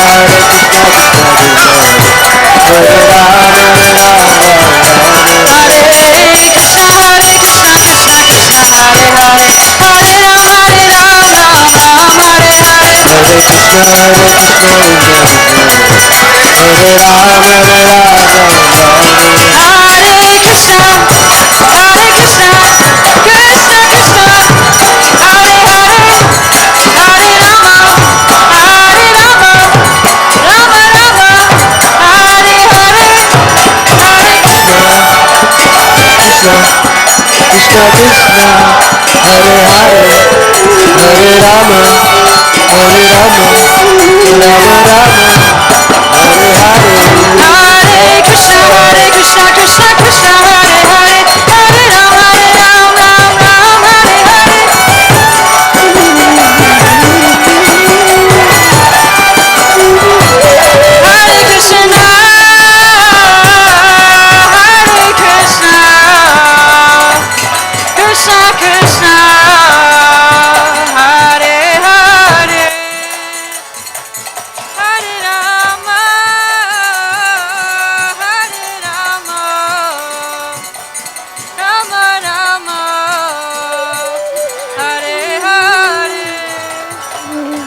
Hare Rama, Hare Rama,